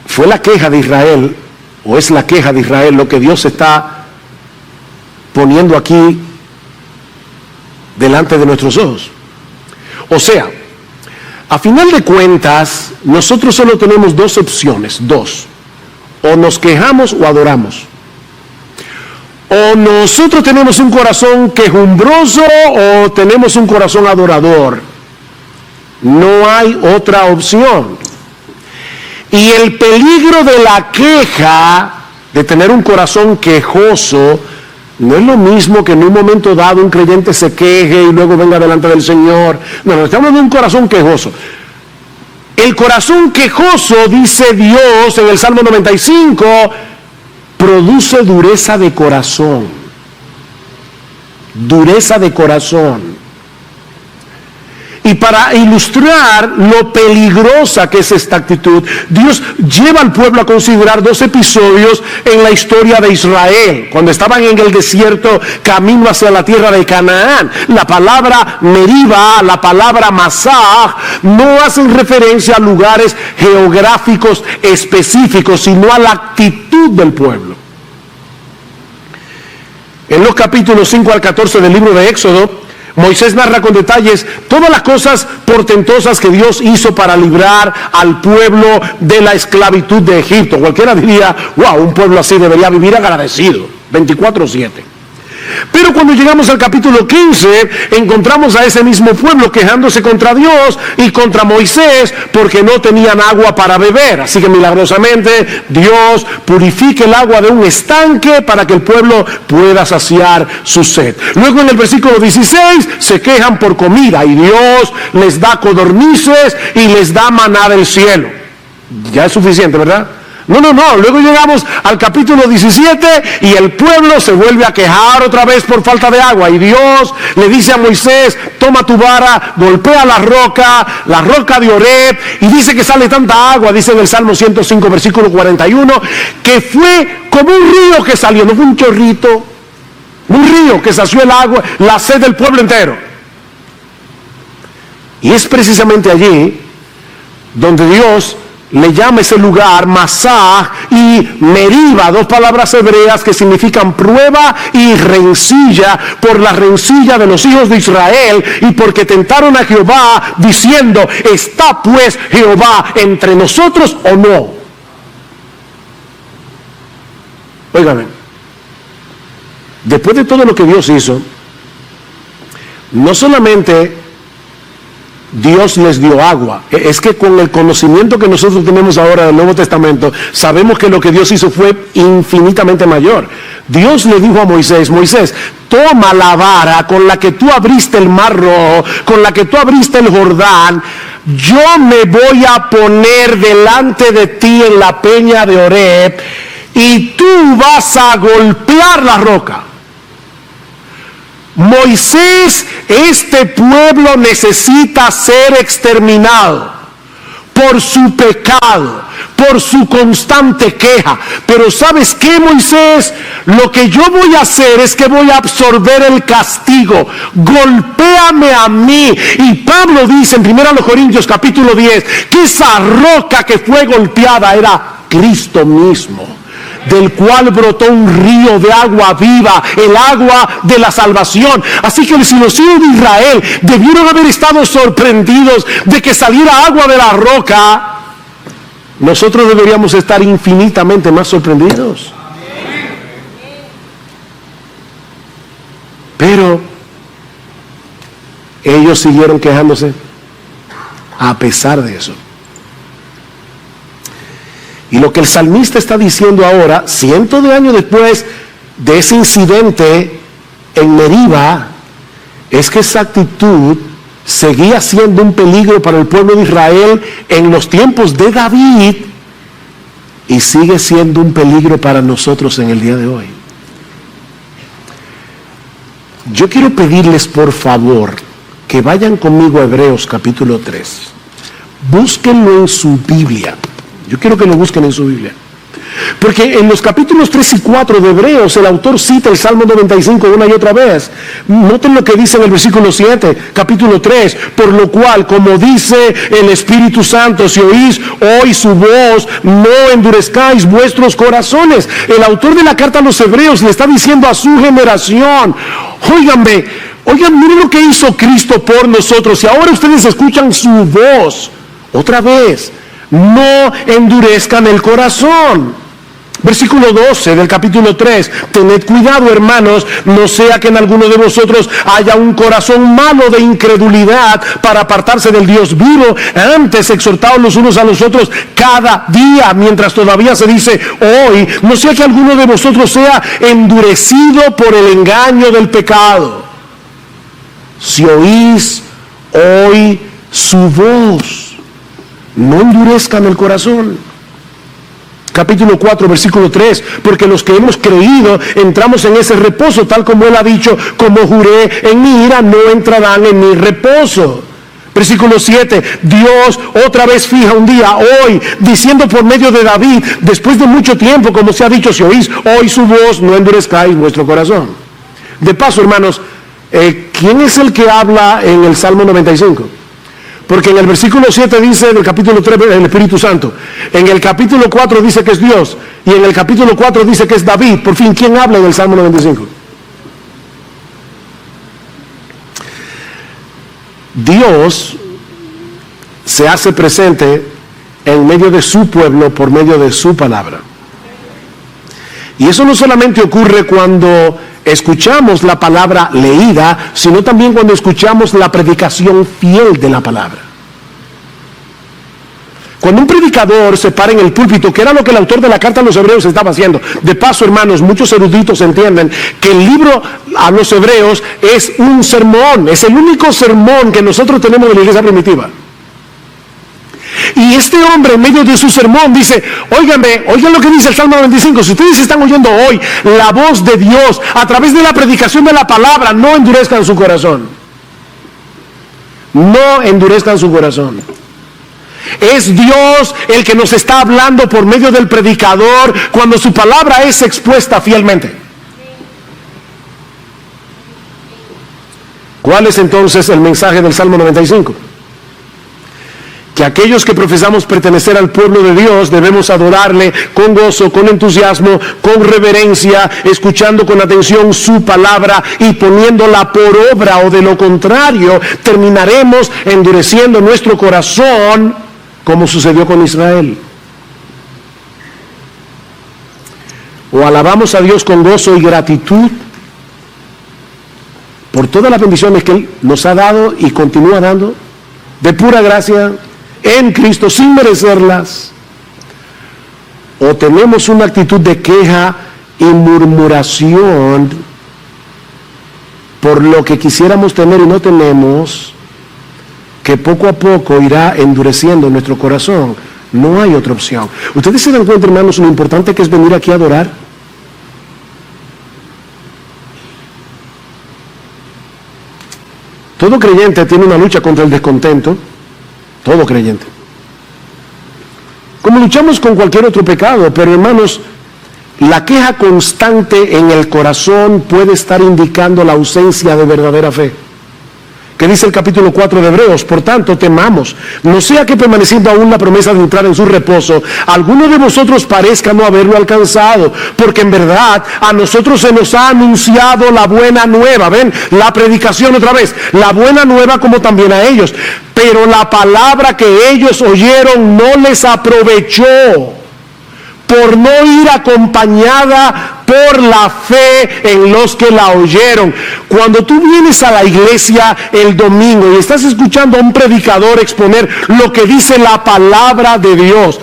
Fue la queja de Israel, o es la queja de Israel, lo que Dios está poniendo aquí delante de nuestros ojos. O sea, a final de cuentas, nosotros solo tenemos dos opciones, o nos quejamos o adoramos. O nosotros tenemos un corazón quejumbroso o tenemos un corazón adorador. No hay otra opción. Y el peligro de la queja, de tener un corazón quejoso, no es lo mismo que en un momento dado un creyente se queje y luego venga delante del Señor. No, estamos hablando de un corazón quejoso. El corazón quejoso, dice Dios en el Salmo 95, produce dureza de corazón. Dureza de corazón. Y para ilustrar lo peligrosa que es esta actitud, Dios lleva al pueblo a considerar dos episodios en la historia de Israel, cuando estaban en el desierto camino hacia la tierra de Canaán. La palabra Meriba, la palabra Masah, no hacen referencia a lugares geográficos específicos, sino a la actitud del pueblo. En los capítulos 5 al 14 del libro de Éxodo, Moisés narra con detalles todas las cosas portentosas que Dios hizo para librar al pueblo de la esclavitud de Egipto. Cualquiera diría: wow, un pueblo así debería vivir agradecido, 24/7. Pero cuando llegamos al capítulo 15, encontramos a ese mismo pueblo quejándose contra Dios y contra Moisés porque no tenían agua para beber. Así que milagrosamente Dios purifica el agua de un estanque para que el pueblo pueda saciar su sed. Luego en el versículo 16 se quejan por comida y Dios les da codornices y les da maná del cielo. Ya es suficiente, ¿verdad? No, luego llegamos al capítulo 17 y el pueblo se vuelve a quejar otra vez por falta de agua, y Dios le dice a Moisés: toma tu vara, golpea la roca de Oreb, y dice que sale tanta agua, dice en el Salmo 105 versículo 41, que fue como un río que salió, no fue un chorrito, un río que sació el agua, la sed del pueblo entero. Y es precisamente allí donde Dios le llama ese lugar Masah y Meriba, dos palabras hebreas que significan prueba y rencilla, por la rencilla de los hijos de Israel y porque tentaron a Jehová diciendo: ¿está pues Jehová entre nosotros o no? Óigame, después de todo lo que Dios hizo, no solamente Dios les dio agua, es que con el conocimiento que nosotros tenemos ahora del Nuevo Testamento, sabemos que lo que Dios hizo fue infinitamente mayor. Dios le dijo a Moisés: Moisés, toma la vara con la que tú abriste el Mar Rojo, con la que tú abriste el Jordán, yo me voy a poner delante de ti en la peña de Oreb, y tú vas a golpear la roca. Moisés, este pueblo necesita ser exterminado por su pecado, por su constante queja. Pero ¿sabes qué, Moisés? Lo que yo voy a hacer es que voy a absorber el castigo. Golpéame a mí. Y Pablo dice en 1 Corintios capítulo 10 que esa roca que fue golpeada era Cristo mismo, del cual brotó un río de agua viva, el agua de la salvación. Así que si los hijos de Israel debieron haber estado sorprendidos de que saliera agua de la roca, nosotros deberíamos estar infinitamente más sorprendidos. Pero ellos siguieron quejándose a pesar de eso. Y lo que el salmista está diciendo ahora, cientos de años después de ese incidente en Meriba, es que esa actitud seguía siendo un peligro para el pueblo de Israel en los tiempos de David y sigue siendo un peligro para nosotros en el día de hoy. Yo quiero pedirles por favor que vayan conmigo a Hebreos capítulo 3. Búsquenlo en su Biblia. Yo quiero que lo busquen en su Biblia. Porque en los capítulos 3 y 4 de Hebreos el autor cita el Salmo 95 una y otra vez. Noten lo que dice en el versículo 7, capítulo 3. Por lo cual, como dice el Espíritu Santo, si oís hoy su voz, no endurezcáis vuestros corazones. El autor de la carta a los Hebreos le está diciendo a su generación: oigan, miren lo que hizo Cristo por nosotros. Y ahora ustedes escuchan su voz otra vez. No endurezcan el corazón. Versículo 12 del capítulo 3. Tened cuidado, hermanos, no sea que en alguno de vosotros haya un corazón malo de incredulidad para apartarse del Dios vivo. Antes, exhortaos los unos a los otros cada día, mientras todavía se dice hoy, no sea que alguno de vosotros sea endurecido por el engaño del pecado. Si oís hoy su voz, no endurezcan el corazón. Capítulo 4, versículo 3, porque los que hemos creído entramos en ese reposo, tal como él ha dicho, como juré en mi ira, no entrarán en mi reposo. Versículo 7, Dios otra vez fija un día, hoy, diciendo por medio de David, después de mucho tiempo, como se ha dicho, si oís hoy su voz, no endurezcáis vuestro corazón. De paso, hermanos, ¿quién es el que habla en el Salmo 95? Porque en el versículo 7 dice del capítulo 3 el Espíritu Santo. En el capítulo 4 dice que es Dios. Y en el capítulo 4 dice que es David. Por fin, ¿quién habla en el Salmo 95? Dios se hace presente en medio de su pueblo por medio de su palabra. Y eso no solamente ocurre cuando escuchamos la palabra leída, sino también cuando escuchamos la predicación fiel de la palabra. Cuando un predicador se para en el púlpito, que era lo que el autor de la carta a los Hebreos estaba haciendo. De paso, hermanos, muchos eruditos entienden que el libro a los Hebreos es un sermón, es el único sermón que nosotros tenemos de la iglesia primitiva. Y este hombre en medio de su sermón dice: oigan lo que dice el Salmo 95. Si ustedes están oyendo hoy la voz de Dios a través de la predicación de la palabra, no endurezcan su corazón. No endurezcan su corazón. Es Dios el que nos está hablando por medio del predicador cuando su palabra es expuesta fielmente. ¿Cuál es entonces el mensaje del Salmo 95? Que aquellos que profesamos pertenecer al pueblo de Dios debemos adorarle con gozo, con entusiasmo, con reverencia, escuchando con atención su palabra y poniéndola por obra, o de lo contrario terminaremos endureciendo nuestro corazón como sucedió con Israel. O alabamos a Dios con gozo y gratitud por todas las bendiciones que Él nos ha dado y continúa dando de pura gracia en Cristo sin merecerlas, o tenemos una actitud de queja y murmuración por lo que quisiéramos tener y no tenemos, que poco a poco irá endureciendo nuestro corazón. No hay otra opción. ¿Ustedes se dan cuenta, hermanos, lo importante que es venir aquí a adorar? Todo creyente tiene una lucha contra el descontento. Todo creyente. Como luchamos con cualquier otro pecado, pero hermanos, la queja constante en el corazón puede estar indicando la ausencia de verdadera fe. que dice el capítulo 4 de Hebreos: por tanto temamos, no sea que permaneciendo aún la promesa de entrar en su reposo, alguno de vosotros parezca no haberlo alcanzado, porque en verdad a nosotros se nos ha anunciado la buena nueva. Ven, la predicación otra vez, la buena nueva, como también a ellos, pero la palabra que ellos oyeron no les aprovechó, por no ir acompañada por la fe en los que la oyeron. Cuando tú vienes a la iglesia el domingo y estás escuchando a un predicador exponer lo que dice la palabra de Dios,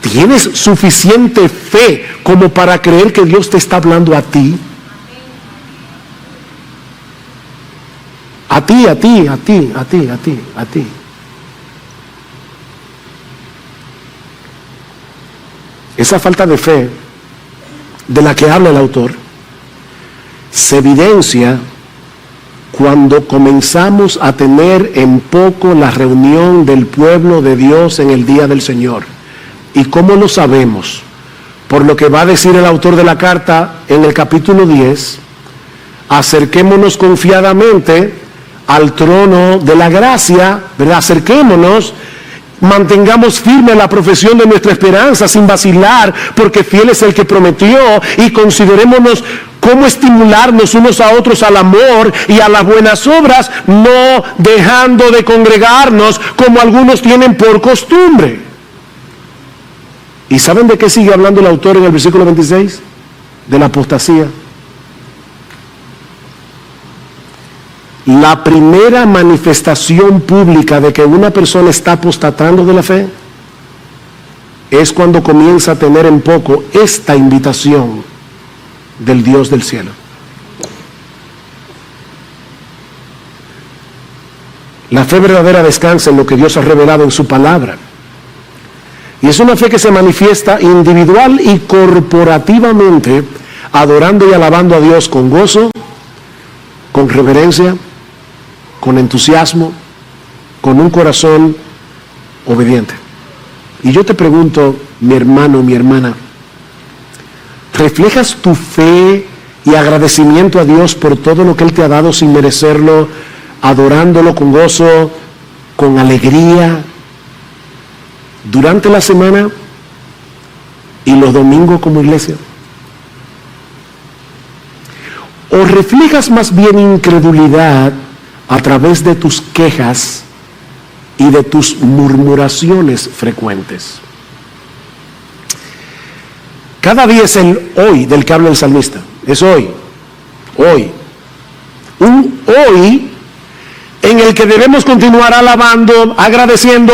¿tienes suficiente fe como para creer que Dios te está hablando a ti? A ti, a ti, a ti, a ti, a ti, a ti. Esa falta de fe de la que habla el autor se evidencia cuando comenzamos a tener en poco la reunión del pueblo de Dios en el día del Señor. ¿Y cómo lo sabemos? Por lo que va a decir el autor de la carta en el capítulo 10: acerquémonos confiadamente al trono de la gracia, ¿verdad? Acerquémonos, mantengamos firme la profesión de nuestra esperanza sin vacilar, porque fiel es el que prometió, y considerémonos cómo estimularnos unos a otros al amor y a las buenas obras, no dejando de congregarnos como algunos tienen por costumbre. ¿Y saben de qué sigue hablando el autor en el versículo 26? De la apostasía. La primera manifestación pública de que una persona está apostatando de la fe es cuando comienza a tener en poco esta invitación del Dios del cielo. La fe verdadera descansa en lo que Dios ha revelado en su palabra. Y es una fe que se manifiesta individual y corporativamente, adorando y alabando a Dios con gozo, con reverencia, con entusiasmo, con un corazón obediente. Y yo te pregunto, mi hermano, mi hermana, ¿reflejas tu fe y agradecimiento a Dios por todo lo que Él te ha dado sin merecerlo, adorándolo con gozo, con alegría, durante la semana y los domingos como iglesia? ¿O reflejas más bien incredulidad a través de tus quejas y de tus murmuraciones frecuentes? Cada día es el hoy del que habla el salmista. Es hoy, hoy. Un hoy en el que debemos continuar alabando, agradeciendo,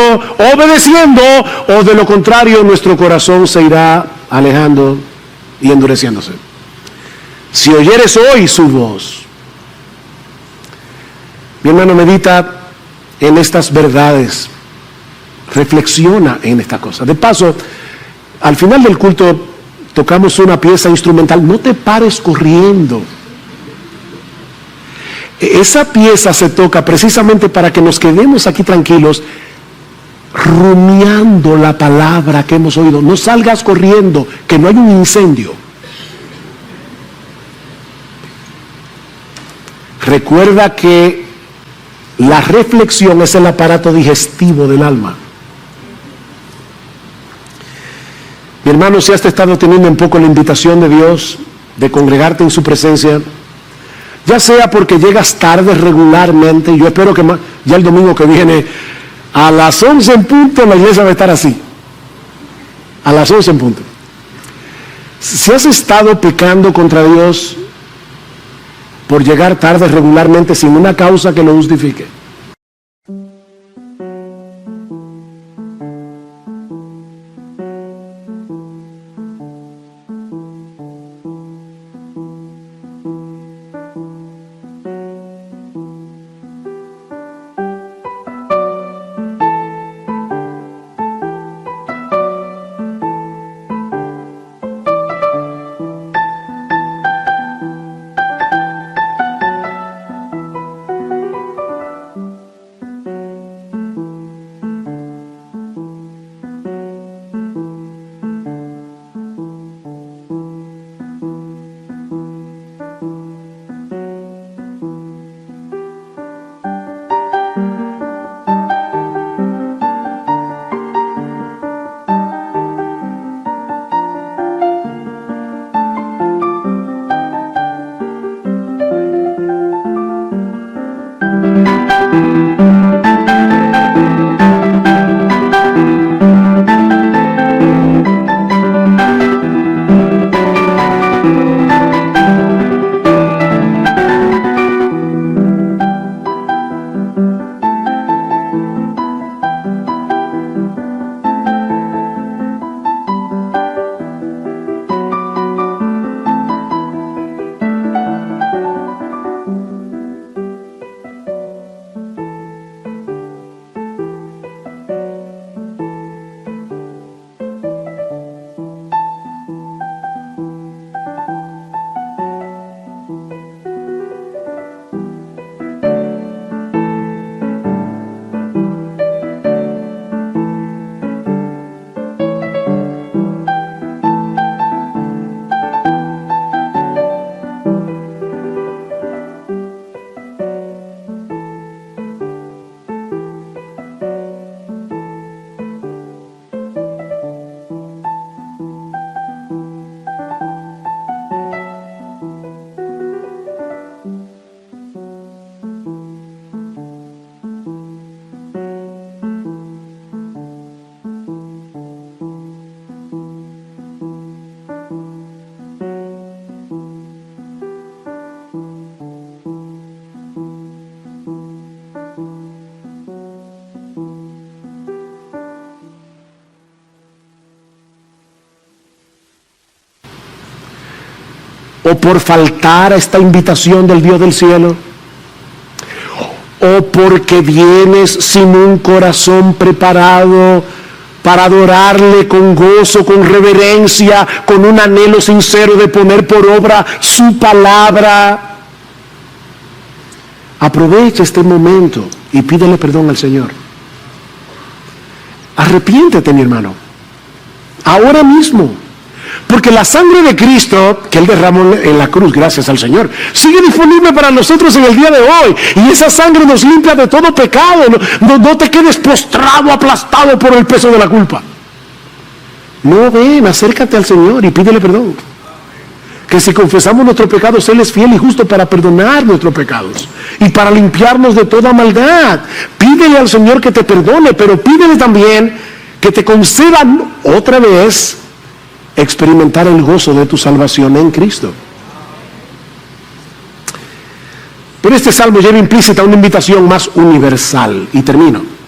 obedeciendo, o de lo contrario nuestro corazón se irá alejando y endureciéndose. Si oyeres hoy su voz. Mi hermano, medita en estas verdades, reflexiona en esta cosa. De paso, al final del culto tocamos una pieza instrumental. No te pares corriendo. Esa pieza se toca precisamente para que nos quedemos aquí tranquilos, rumiando la palabra que hemos oído. No salgas corriendo, que no hay un incendio. Recuerda que la reflexión es el aparato digestivo del alma. Mi hermano, si has estado teniendo un poco la invitación de Dios de congregarte en su presencia, ya sea porque llegas tarde regularmente, yo espero que ya el domingo que viene a las 11 en punto la iglesia va a estar así, a las 11 en punto. Si has estado pecando contra Dios por llegar tarde regularmente sin una causa que lo justifique, o por faltar a esta invitación del Dios del cielo, o porque vienes sin un corazón preparado para adorarle con gozo, con reverencia, con un anhelo sincero de poner por obra su palabra. Aprovecha este momento y pídele perdón al Señor. Arrepiéntete, mi hermano, ahora mismo. Porque la sangre de Cristo que Él derramó en la cruz, gracias al Señor, sigue disponible para nosotros en el día de hoy. Y esa sangre nos limpia de todo pecado. No te quedes postrado, aplastado por el peso de la culpa. No, ven, acércate al Señor y pídele perdón. Que si confesamos nuestros pecados, Él es fiel y justo para perdonar nuestros pecados y para limpiarnos de toda maldad. Pídele al Señor que te perdone, pero pídele también que te concedan otra vez experimentar el gozo de tu salvación en Cristo. Pero este salmo lleva implícita una invitación más universal. Y termino.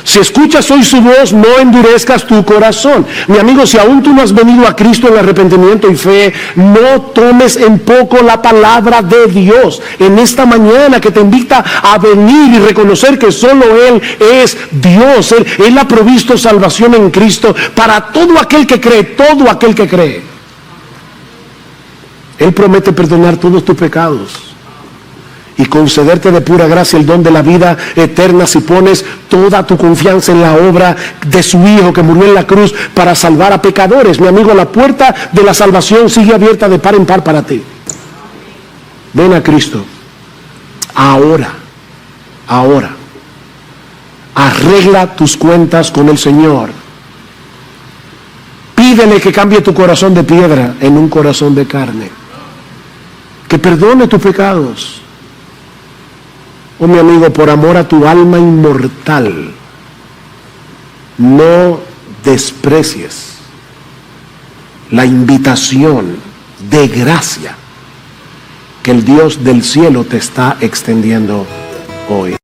Si escuchas hoy su voz, no endurezcas tu corazón. Mi amigo, si aún tú no has venido a Cristo en arrepentimiento y fe, no tomes en poco la palabra de Dios en esta mañana que te invita a venir y reconocer que solo Él es Dios. Él ha provisto salvación en Cristo para todo aquel que cree, todo aquel que cree. Él promete perdonar todos tus pecados y concederte de pura gracia el don de la vida eterna si pones toda tu confianza en la obra de su Hijo que murió en la cruz para salvar a pecadores. Mi amigo, la puerta de la salvación sigue abierta de par en par para ti. Ven a Cristo ahora. Arregla tus cuentas con el Señor. Pídele que cambie tu corazón de piedra en un corazón de carne, que perdone tus pecados. Oh, mi amigo, por amor a tu alma inmortal, no desprecies la invitación de gracia que el Dios del cielo te está extendiendo hoy.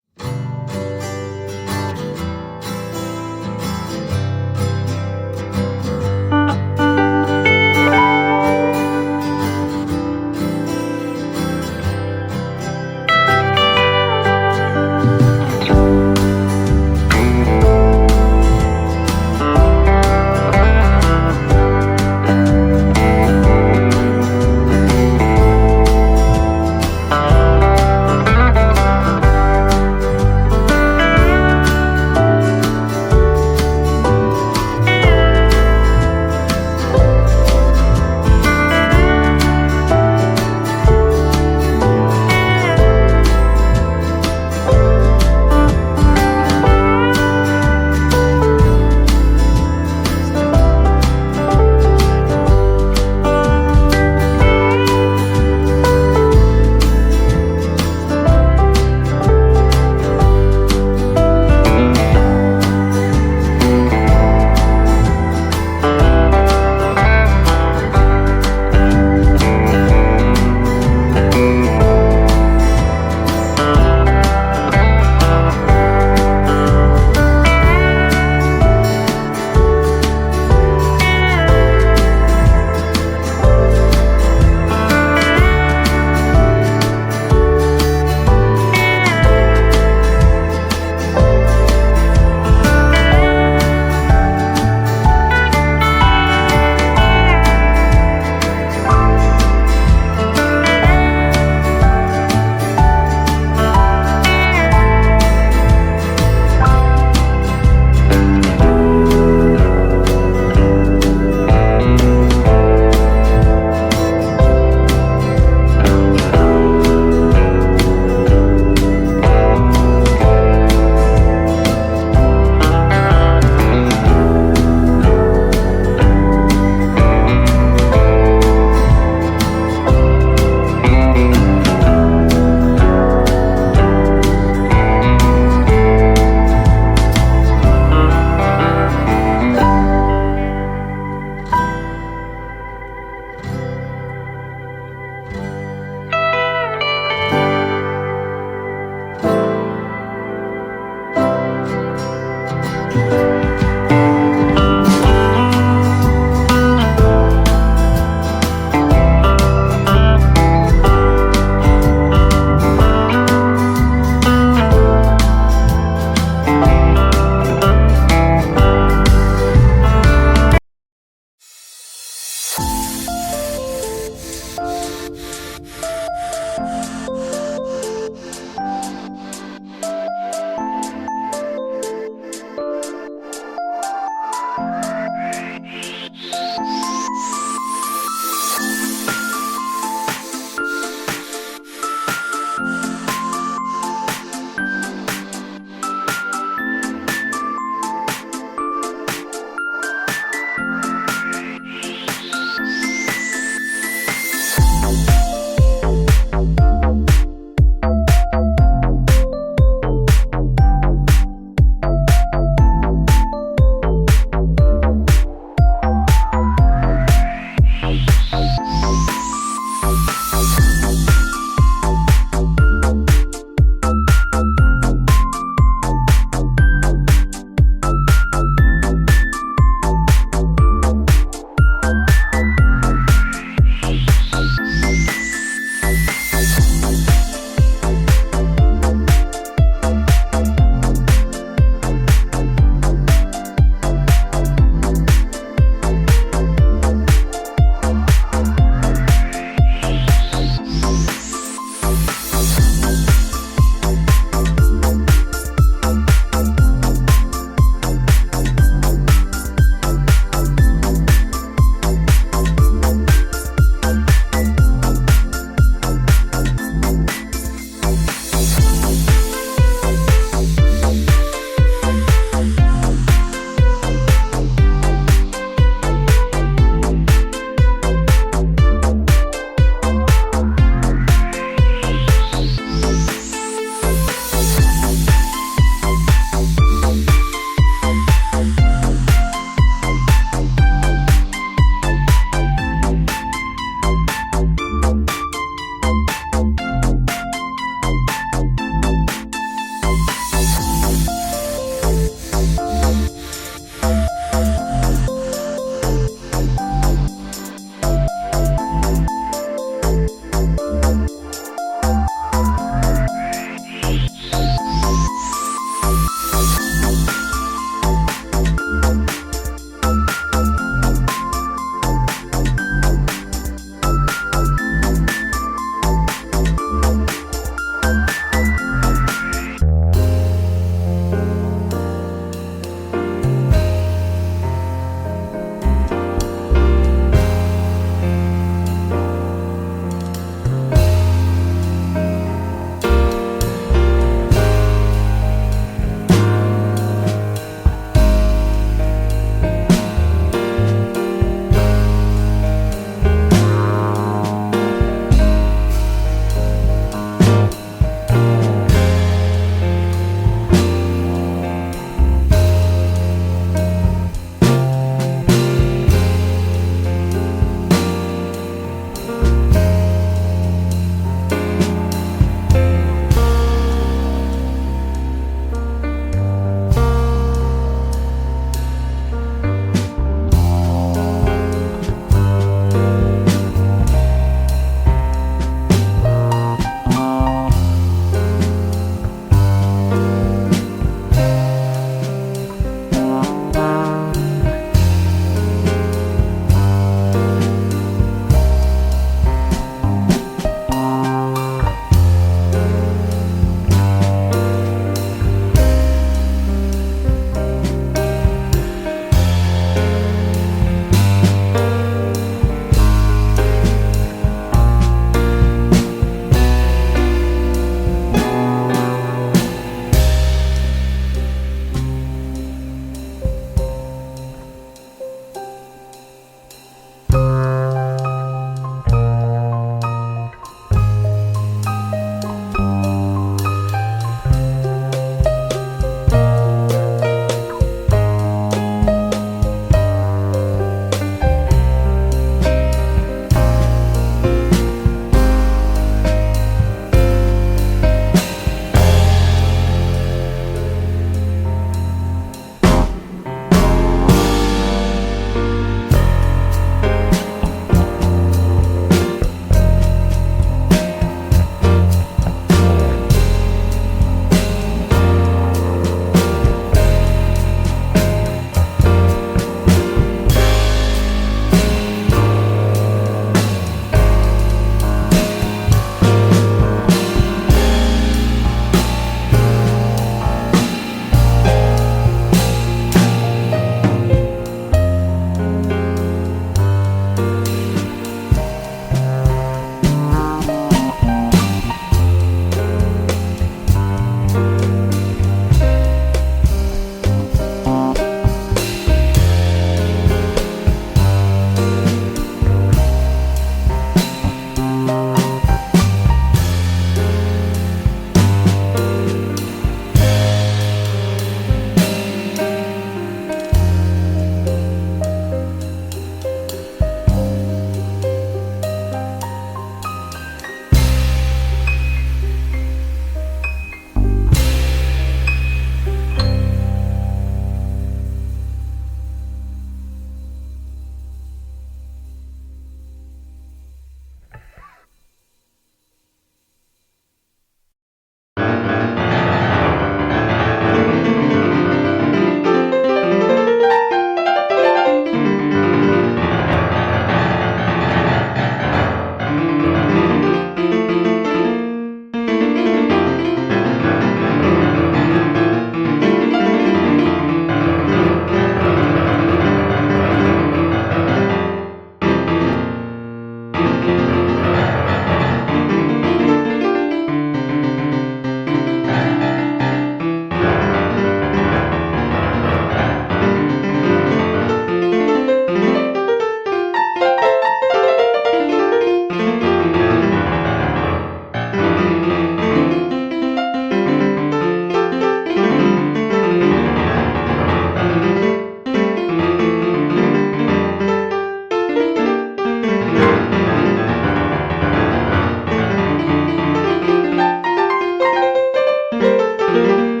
Thank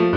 you.